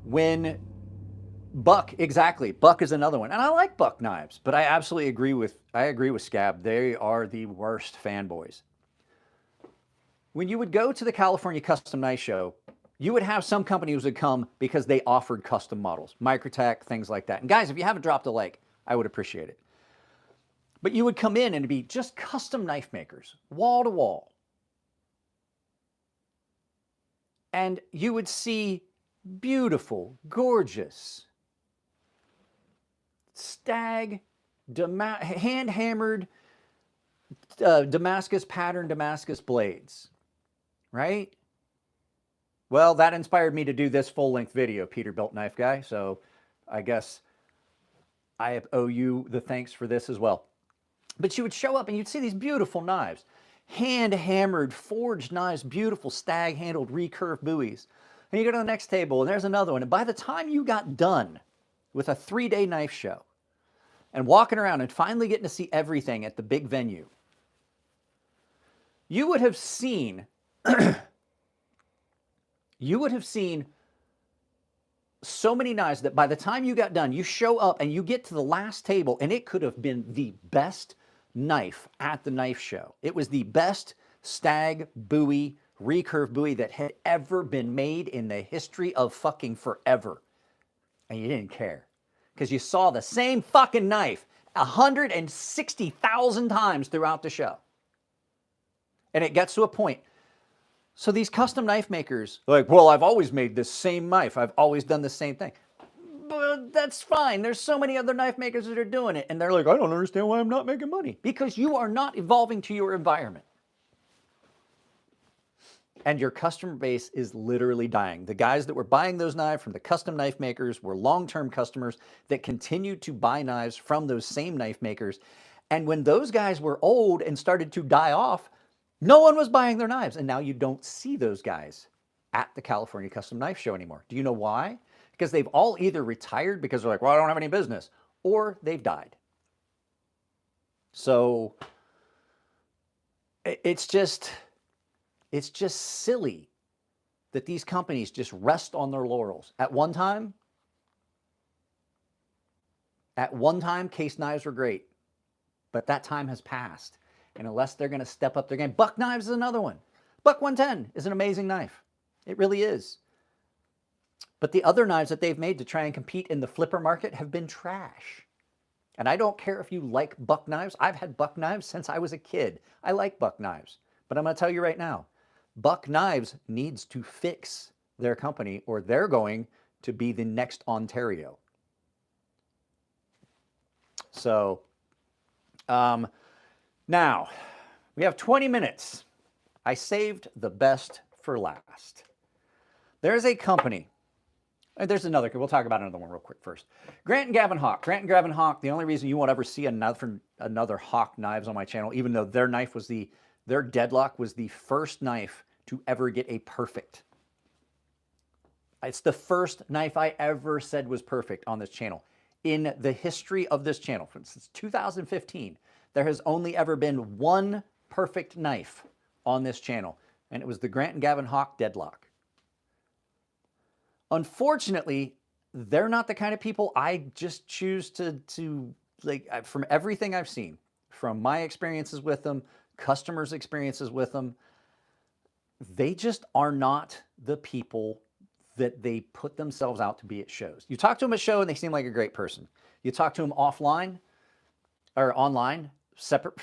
When Buck, exactly, Buck is another one. And I like Buck knives, but I absolutely agree with Scab. They are the worst fanboys. When you would go to the California Custom Knife Show, you would have some companies would come because they offered custom models, Microtech, things like that. And guys, if you haven't dropped a like, I would appreciate it. But you would come in and it'd be just custom knife makers, wall to wall. And you would see beautiful, gorgeous, stag, hand-hammered Damascus pattern Damascus blades, right? Well, that inspired me to do this full-length video, Peterbilt Knife Guy, so I guess I owe you the thanks for this as well. But you would show up and you'd see these beautiful knives, hand-hammered, forged knives, beautiful stag-handled recurve buoys. And you go to the next table and there's another one. And by the time you got done with a 3-day knife show and walking around and finally getting to see everything at the big venue, you would have seen so many knives that by the time you got done, you show up and you get to the last table and it could have been the best knife at the knife show. It was the best stag buoy, recurve buoy that had ever been made in the history of fucking forever. And you didn't care because you saw the same fucking knife 160,000 times throughout the show. And it gets to a point. So these custom knife makers are like, well, I've always made this same knife. I've always done the same thing. But that's fine. There's so many other knife makers that are doing it. And they're like, I don't understand why I'm not making money. Because you are not evolving to your environment. And your customer base is literally dying. The guys that were buying those knives from the custom knife makers were long-term customers that continued to buy knives from those same knife makers. And when those guys were old and started to die off, no one was buying their knives. And now you don't see those guys at the California Custom Knife Show anymore. Do you know why? Because they've all either retired because they're like, well, I don't have any business, or they've died. So it's just silly that these companies just rest on their laurels. At one time, case knives were great, but that time has passed. And unless they're going to step up their game, Buck Knives is another one. Buck 110 is an amazing knife. It really is. But the other knives that they've made to try and compete in the flipper market have been trash. And I don't care if you like Buck Knives. I've had Buck Knives since I was a kid. I like Buck Knives. But I'm going to tell you right now, Buck Knives needs to fix their company or they're going to be the next Ontario. So, now, we have 20 minutes. I saved the best for last. There's a company, and there's another, we'll talk about another one real quick first. Grant and Gavin Hawk. Grant and Gavin Hawk, the only reason you won't ever see another Hawk knives on my channel, even though their knife was their deadlock was the first knife to ever get a perfect. It's the first knife I ever said was perfect on this channel. In the history of this channel, since 2015, there has only ever been one perfect knife on this channel, and it was the Grant and Gavin Hawk deadlock. Unfortunately, they're not the kind of people I just choose to like, from everything I've seen, from my experiences with them, customers' experiences with them, they just are not the people that they put themselves out to be at shows. You talk to them at a show and they seem like a great person. You talk to them offline or online, separate,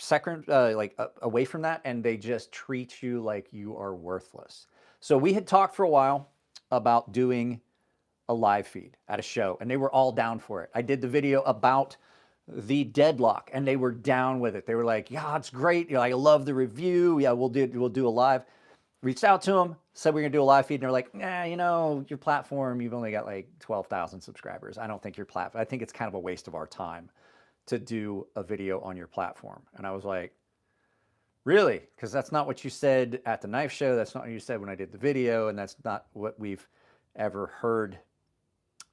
away from that, and they just treat you like you are worthless. So we had talked for a while about doing a live feed at a show, and they were all down for it. I did the video about the deadlock, and they were down with it. They were like, yeah, it's great. You know, I love the review. Yeah, we'll do a live. Reached out to them, said we're going to do a live feed, and they're like, nah, you know, your platform, you've only got like 12,000 subscribers. I don't think your platform, I think it's kind of a waste of our time to do a video on your platform. And I was like, really? Because that's not what you said at the knife show. That's not what you said when I did the video. And that's not what we've ever heard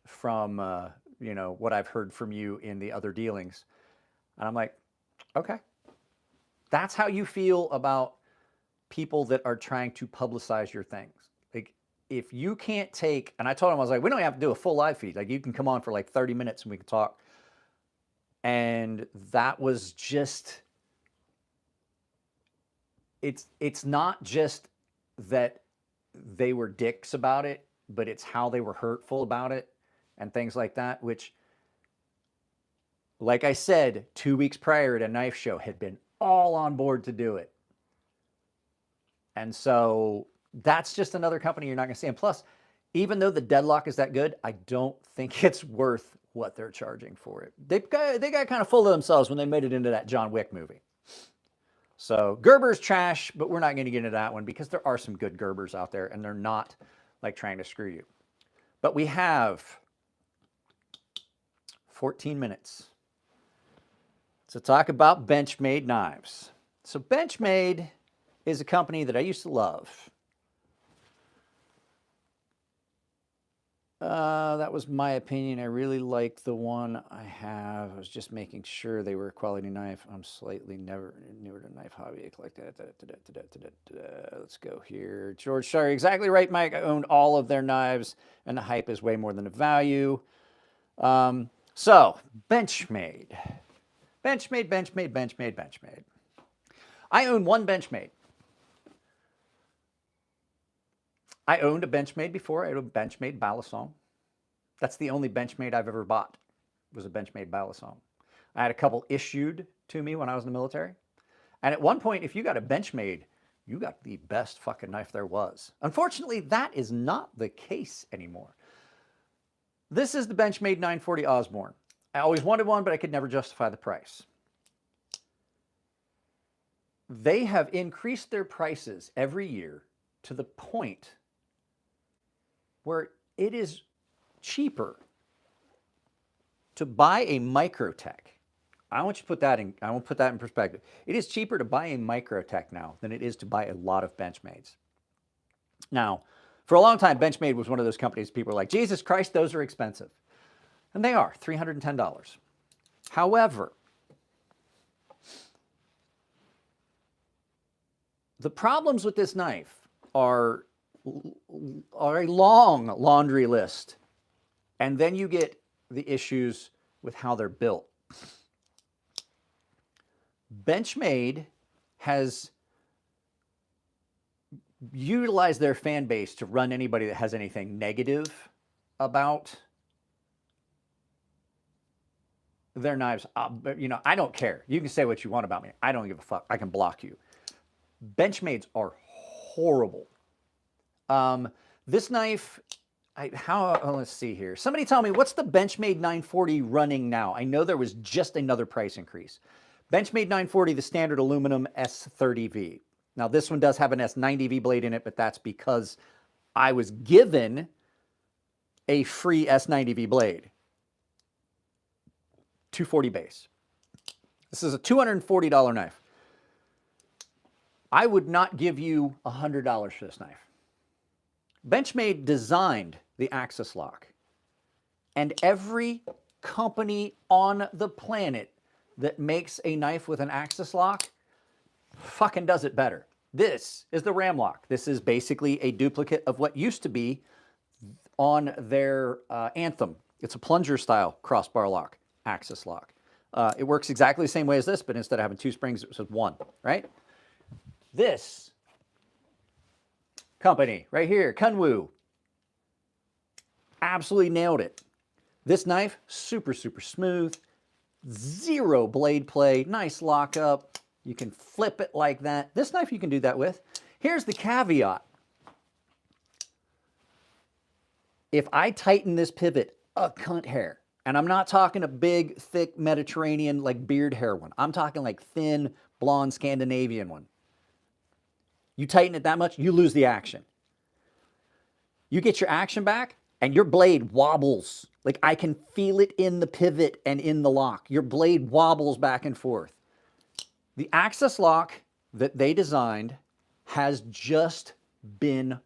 from, you know, what I've heard from you in the other dealings. And I'm like, okay. That's how you feel about people that are trying to publicize your things. Like, if you can't take, and I told him, I was like, we don't have to do a full live feed. Like, you can come on for like 30 minutes and we can talk. And that was just, it's not just that they were dicks about it, but it's how they were hurtful about it and things like that, which, like I said, 2 weeks prior at a knife show, had been all on board to do it. And so that's just another company you're not going to see. And plus, even though the deadlock is that good, I don't think it's worth what they're charging for it. They got kind of full of themselves when they made it into that John Wick movie. So Gerber's trash, but we're not going to get into that one because there are some good Gerbers out there, and they're not like trying to screw you. But we have 14 minutes to talk about Benchmade knives. So Benchmade is a company that I used to love. That was my opinion. I really liked the one I have. I was just making sure they were a quality knife. I'm slightly newer to knife hobby. I collect that. Let's go here. George, sorry, exactly right, Mike. I owned all of their knives, and the hype is way more than the value. So, Benchmade. Benchmade. I own one Benchmade. I owned a Benchmade before. I had a Benchmade Balisong. That's the only Benchmade I've ever bought, was a Benchmade Balisong. I had a couple issued to me when I was in the military. And at one point, if you got a Benchmade, you got the best fucking knife there was. Unfortunately, that is not the case anymore. This is the Benchmade 940 Osborne. I always wanted one, but I could never justify the price. They have increased their prices every year to the point where it is cheaper to buy a Microtech. I want you to put that in perspective. It is cheaper to buy a Microtech now than it is to buy a lot of Benchmades. Now, for a long time, Benchmade was one of those companies people are like, Jesus Christ, those are expensive. And they are, $310. However, the problems with this knife are a long laundry list. And then you get the issues with how they're built. Benchmade has utilized their fan base to run anybody that has anything negative about their knives. You know, I don't care. You can say what you want about me. I don't give a fuck. I can block you. Benchmades are horrible. This knife, let's see here. Somebody tell me, what's the Benchmade 940 running now? I know there was just another price increase. Benchmade 940, the standard aluminum S30V. Now, this one does have an S90V blade in it, but that's because I was given a free S90V blade. 240 base. This is a $240 knife. I would not give you $100 for this knife. Benchmade designed the axis lock, and every company on the planet that makes a knife with an axis lock fucking does it better. This is the ram lock. This is basically a duplicate of what used to be on their Anthem. It's a plunger style crossbar lock, axis lock. It works exactly the same way as this, but instead of having two springs, it says one, right? This company right here, Kunwu, absolutely nailed it. This knife, super, super smooth, zero blade play, nice lockup. You can flip it like that. This knife you can do that with. Here's the caveat. if I tighten this pivot a cunt hair, and I'm not talking a big, thick Mediterranean, like beard hair one. I'm talking like thin, blonde Scandinavian one. You tighten it that much, you lose the action. You get your action back, and your blade wobbles. Like I can feel it in the pivot and in the lock. Your blade wobbles back and forth. The axis lock that they designed has just been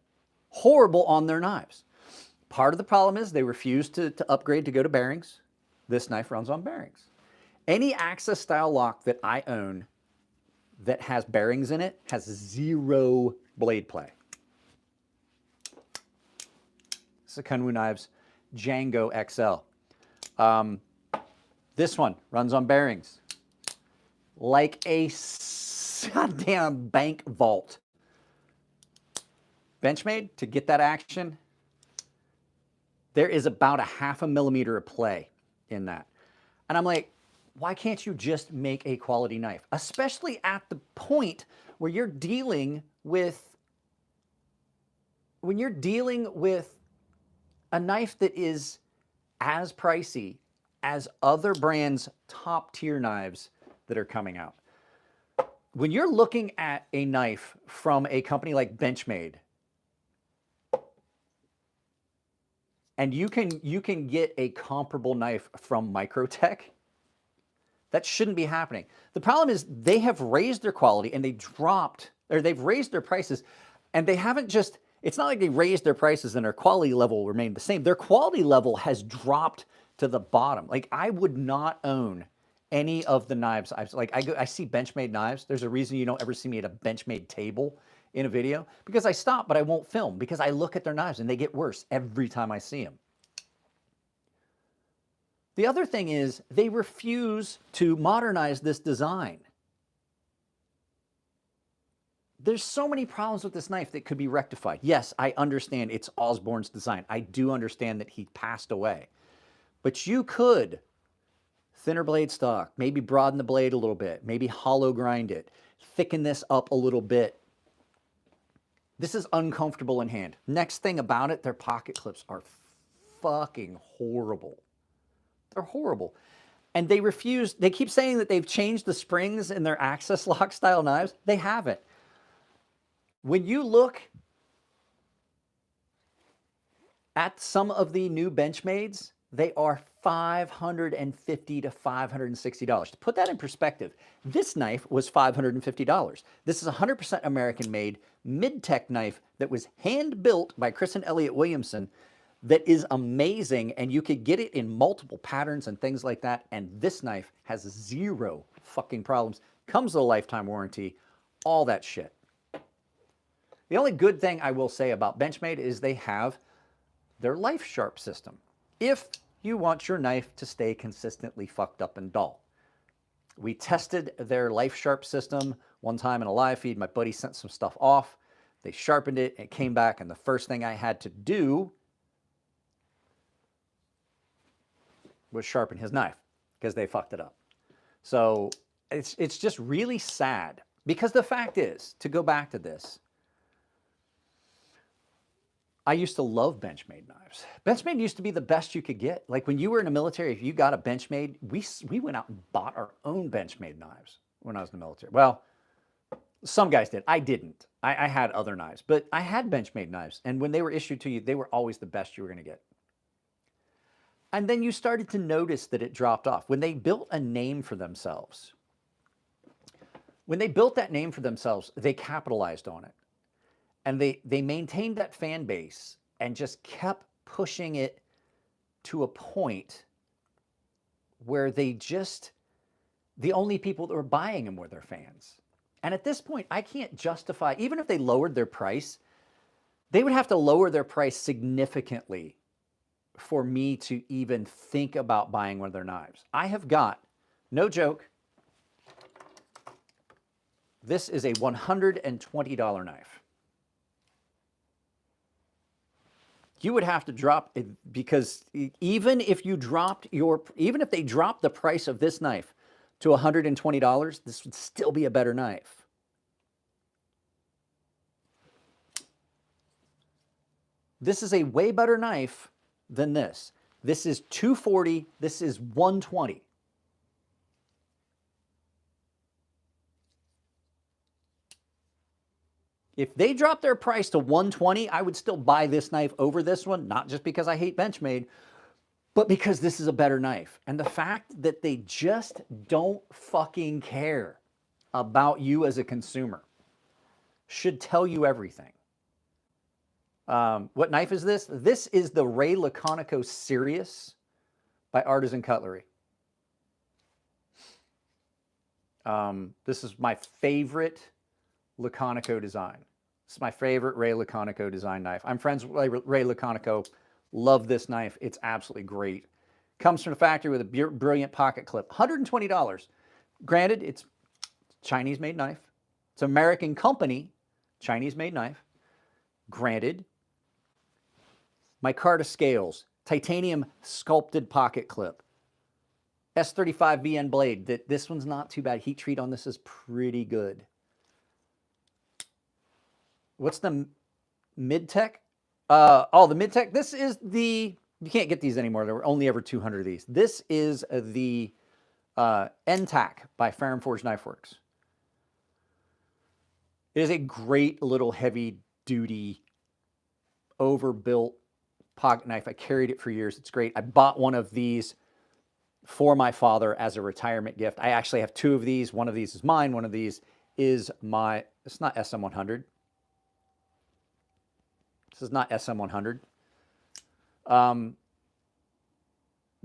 horrible on their knives. Part of the problem is they refuse to upgrade to go to bearings. This knife runs on bearings. Any axis style lock that I own that has bearings in it has zero blade play. This is KATSU Knives Django XL. This one runs on bearings like a goddamn bank vault. Benchmade, to get that action, there is about a 0.5 millimeter of play in that. And I'm like, why can't you just make a quality knife? Especially at the point where you're dealing with, a knife that is as pricey as other brands' top tier knives that are coming out. When you're looking at a knife from a company like Benchmade, and you can get a comparable knife from Microtech, that shouldn't be happening. The problem is they have raised their quality and they've raised their prices, and they haven't just, it's not like they raised their prices and their quality level remained the same. Their quality level has dropped to the bottom. Like I would not own any of the knives. I see Benchmade knives. There's a reason you don't ever see me at a Benchmade table in a video, because I stop, but I won't film, because I look at their knives and they get worse every time I see them. The other thing is they refuse to modernize this design. There's so many problems with this knife that could be rectified. Yes, I understand it's Osborne's design. I do understand that he passed away. But you could thinner blade stock, maybe broaden the blade a little bit, maybe hollow grind it, thicken this up a little bit. This is uncomfortable in hand. Next thing about it, their pocket clips are fucking horrible. They're horrible. And they refuse, they keep saying that they've changed the springs in their axis lock style knives. They haven't. When you look at some of the new Benchmades, they are $550 to $560. To put that in perspective, this knife was $550. This is a 100% American-made Mtech knife that was hand-built by Chris and Elliot Williamson that is amazing, and you could get it in multiple patterns and things like that, and this knife has zero fucking problems. Comes with a lifetime warranty, all that shit. The only good thing I will say about Benchmade is they have their Life Sharp system. If you want your knife to stay consistently fucked up and dull. We tested their Life Sharp system one time in a live feed. My buddy sent some stuff off. They sharpened it, it came back, and the first thing I had to do was sharpen his knife because they fucked it up. So it's just really sad, because the fact is, to go back to this, I used to love Benchmade knives. Benchmade used to be the best you could get. Like when you were in the military, if you got a Benchmade, we went out and bought our own Benchmade knives when I was in the military. Well, some guys did. I didn't. I had other knives, but I had Benchmade knives. And when they were issued to you, they were always the best you were going to get. And then you started to notice that it dropped off. When they built a name for themselves, they capitalized on it. And they maintained that fan base and just kept pushing it to a point where the only people that were buying them were their fans. And at this point, I can't justify, even if they lowered their price, they would have to lower their price significantly for me to even think about buying one of their knives. I have got, no joke, this is a $120 knife. You would have to drop it, because even if they dropped the price of this knife to $120, this would still be a better knife. This is a way better knife than this. This is $240. This is $120. If they drop their price to $120, I would still buy this knife over this one, not just because I hate Benchmade, but because this is a better knife. And the fact that they just don't fucking care about you as a consumer should tell you everything. What knife is this? This is the Ray Laconico Sirius by Artisan Cutlery. This is my favorite Laconico design. This is my favorite Ray Laconico design knife. I'm friends with Ray Laconico. Love this knife. It's absolutely great. Comes from the factory with a brilliant pocket clip. $120. Granted, it's Chinese-made knife. It's an American company, Chinese-made knife. Granted, micarta scales, titanium sculpted pocket clip, S35 VN blade. This one's not too bad. Heat treat on this is pretty good. What's the Mtech? The Mtech. This is the, you can't get these anymore. There were only ever 200 of these. This is the NTAC by Ferrum Forge Knife Works. It is a great little heavy-duty, overbuilt pocket knife. I carried it for years. It's great. I bought one of these for my father as a retirement gift. I actually have two of these. One of these is mine. One of these is my, it's not SM100. This is not SM100.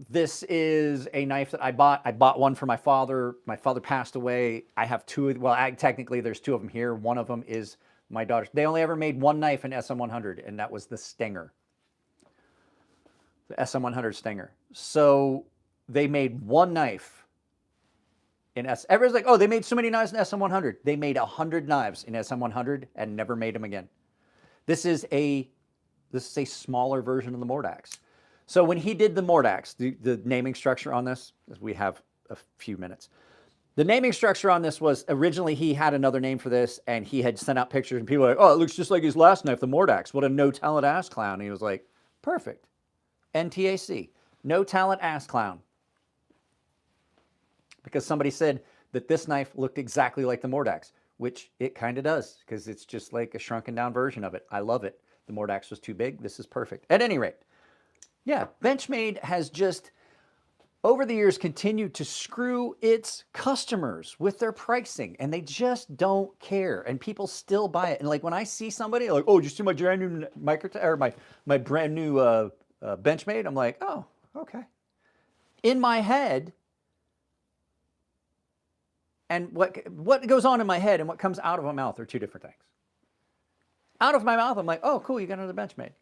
This is a knife that I bought. I bought one for my father. My father passed away. I have two. Well, technically, there's two of them here. One of them is my daughter's. They only ever made one knife in SM100, and that was the Stinger. The SM100 Stinger. So they made one knife in everyone's like, oh, they made so many knives in SM100. They made 100 knives in SM100 and never made them again. This is a smaller version of the Mordax. So when he did the Mordax, the naming structure on this, as we have a few minutes, the naming structure on this was originally he had another name for this, and he had sent out pictures, and people were like, oh, it looks just like his last knife, the Mordax. What a no-talent ass clown. And he was like, perfect. NTAC, no talent ass clown. Because somebody said that this knife looked exactly like the Mordax, which it kind of does, because it's just like a shrunken down version of it. I love it. The Mordax was too big. This is perfect. At any rate, yeah, Benchmade has just, over the years, continued to screw its customers with their pricing, and they just don't care, and people still buy it. And like when I see somebody like, oh, did you see my brand new Microtech, or my brand new Benchmade? I'm like, oh, okay. In my head, and what goes on in my head and what comes out of my mouth are two different things. Out of my mouth, I'm like, oh, cool, you got another Benchmade.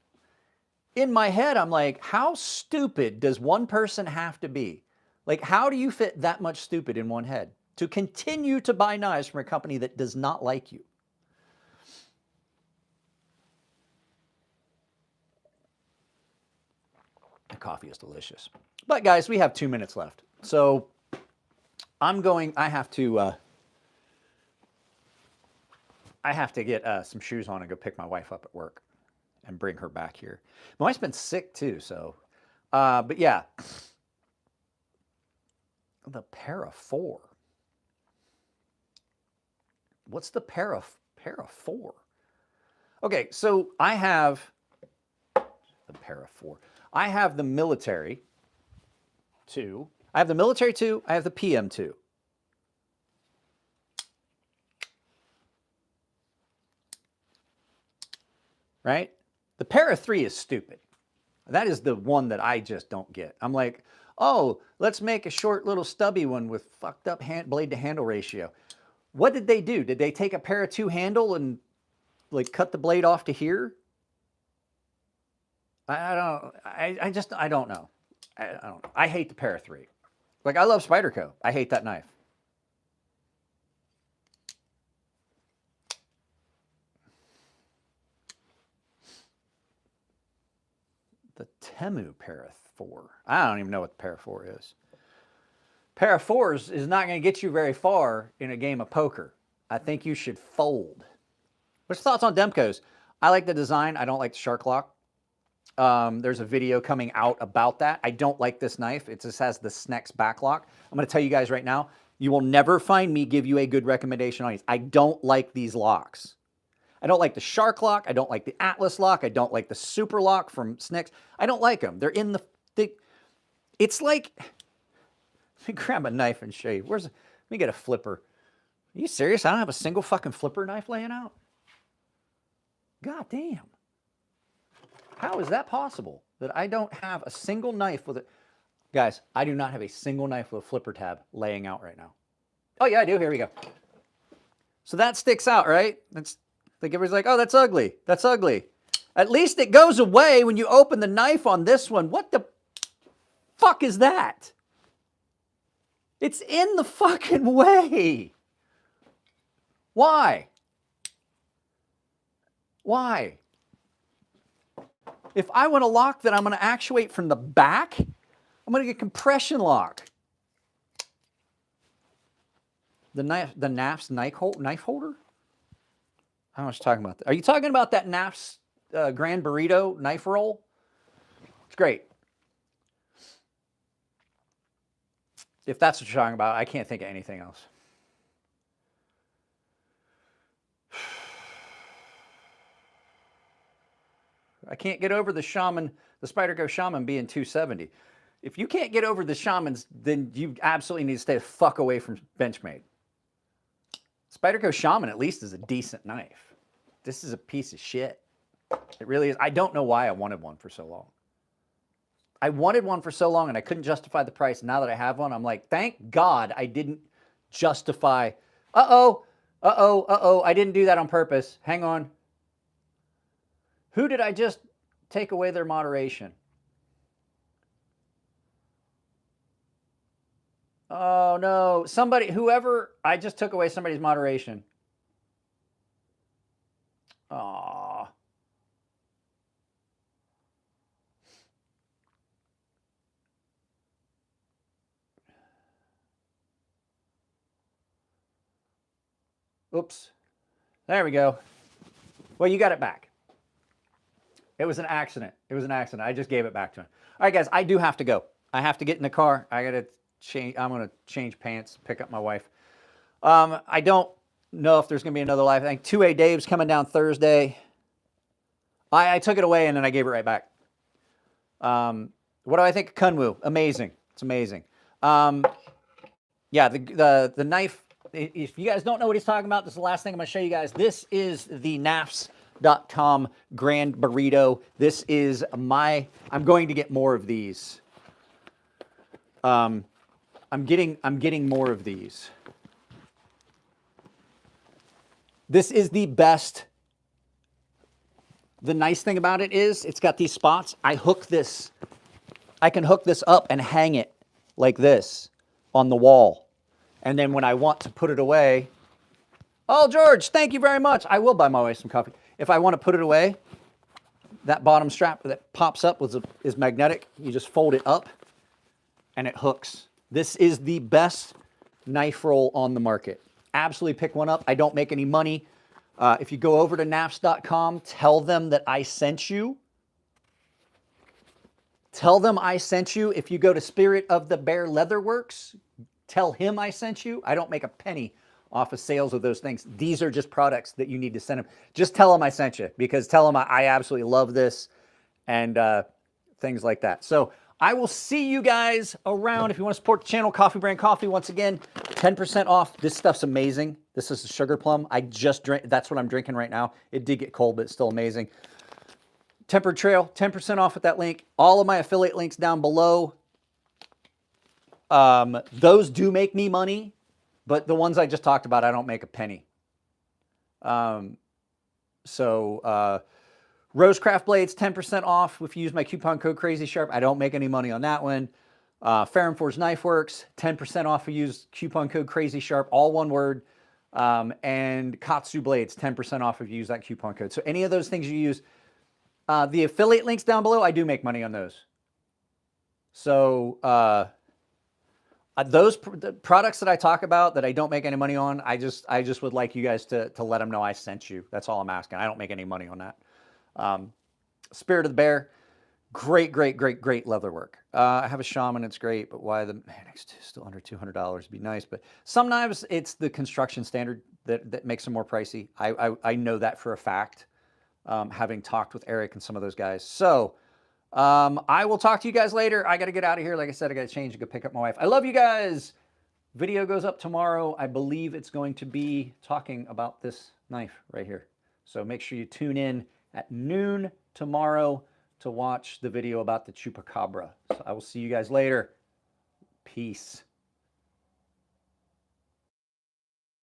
In my head, I'm like, how stupid does one person have to be? Like, how do you fit that much stupid in one head to continue to buy knives from a company that does not like you? The coffee is delicious. But guys, we have 2 minutes left. So I have to get some shoes on and go pick my wife up at work and bring her back here. My wife's been sick too, so, but yeah. The Para 4. What's the Para 4? Okay, so I have the Para 4. I have the Military 2. I have the Military 2. I have the PM 2. Right? The Para 3 is stupid. That is the one that I just don't get. I'm like, oh, let's make a short little stubby one with fucked up blade to handle ratio. What did they do? Did they take a Para 2 handle and like cut the blade off to here? I don't know. I don't know. I hate the Para 3. Like, I love Spyderco. I hate that knife. The Temu Para 4. I don't even know what the Para 4 is. Para 4s is not going to get you very far in a game of poker. I think you should fold. What's your thoughts on Demkos? I like the design. I don't like the shark lock. There's a video coming out about that. I don't like this knife. It just has the Snex backlock. I'm going to tell you guys right now, you will never find me give you a good recommendation on these. I don't like these locks. I don't like the Shark lock. I don't like the Atlas lock. I don't like the Super lock from Snex. I don't like them. They're in the it's like, let me grab a knife and show you. Let me get a flipper. Are you serious? I don't have a single fucking flipper knife laying out? God damn. How is that possible that I don't have a single knife with it? Guys, I do not have a single knife with a flipper tab laying out right now. Oh yeah, I do. Here we go. So that sticks out, right? That's like everybody's like, oh, that's ugly. That's ugly. At least it goes away when you open the knife on this one. What the fuck is that? It's in the fucking way. Why? Why? If I want to lock that, I'm going to actuate from the back. I'm going to get compression lock. The NAF's knife holder? I don't know what you're talking about. Are you talking about that NAF's Grand Burrito knife roll? It's great. If that's what you're talking about, I can't think of anything else. I can't get over the Spyderco Shaman being 270. If you can't get over the Shamans, then you absolutely need to stay the fuck away from Benchmade. Spyderco Shaman at least is a decent knife. This is a piece of shit. It really is. I don't know why I wanted one for so long. I wanted one for so long and I couldn't justify the price. Now that I have one, I'm like, thank God I didn't justify. I didn't do that on purpose. Hang on. Who did I just take away their moderation? Oh no, whoever, I just took away somebody's moderation. Aw. Oops. There we go. Well, you got it back. It was an accident. It was an accident. I just gave it back to him. All right, guys, I do have to go. I have to get in the car. I got to change. I'm going to change pants, pick up my wife. I don't know if there's going to be another live. I think 2A Dave's coming down Thursday. I took it away and then I gave it right back. What do I think of Kunwu? Amazing. It's amazing. Yeah, the knife. If you guys don't know what he's talking about, this is the last thing I'm going to show you guys. This is the nafs.com Grand Burrito. This is I'm going to get more of these. I'm getting more of these. This is the best. The nice thing about it is it's got these spots. I can hook this up and hang it like this on the wall. And then when I want to put it away, oh, George, thank you very much. I will buy my wife some coffee. If I want to put it away, that bottom strap that pops up is magnetic. You just fold it up and it hooks. This is the best knife roll on the market. Absolutely pick one up. I don't make any money. If you go over to nafs.com, tell them that I sent you. Tell them I sent you. If you go to Spirit of the Bear Leatherworks, tell him I sent you. I don't make a penny off of sales of those things. These are just products that you need to send them. Just tell them I sent you, because tell them I absolutely love this and things like that. So I will see you guys around. If you want to support the channel, Coffee Brand Coffee, once again, 10% off. This stuff's amazing. This is a sugar plum. I just drank. That's what I'm drinking right now. It did get cold, but it's still amazing. Tempered Trail, 10% off with that link. All of my affiliate links down below. Those do make me money, but the ones I just talked about, I don't make a penny. Rosecraft Blades, 10% off if you use my coupon code crazysharp. I don't make any money on that one. Fair & Forge Knife Works, 10% off if you use coupon code crazysharp, all one word. And Katsu Blades, 10% off if you use that coupon code. So any of those things you use, the affiliate links down below, I do make money on those. So those products that I talk about that I don't make any money on, I just would like you guys to let them know I sent you. That's all I'm asking. I don't make any money on that. Spirit of the Bear, Great, great, great, great leather work. I have a Shaman, it's great, but why the man, it's still under $200 would be nice. But some knives, it's the construction standard that makes them more pricey. I know that for a fact, having talked with Eric and some of those guys. So I will talk to you guys later. I got to get out of here. Like I said, I got to change and go pick up my wife. I love you guys. Video goes up tomorrow. I believe it's going to be talking about this knife right here. So make sure you tune in at noon tomorrow to watch the video about the Chupacabra. So I will see you guys later. Peace.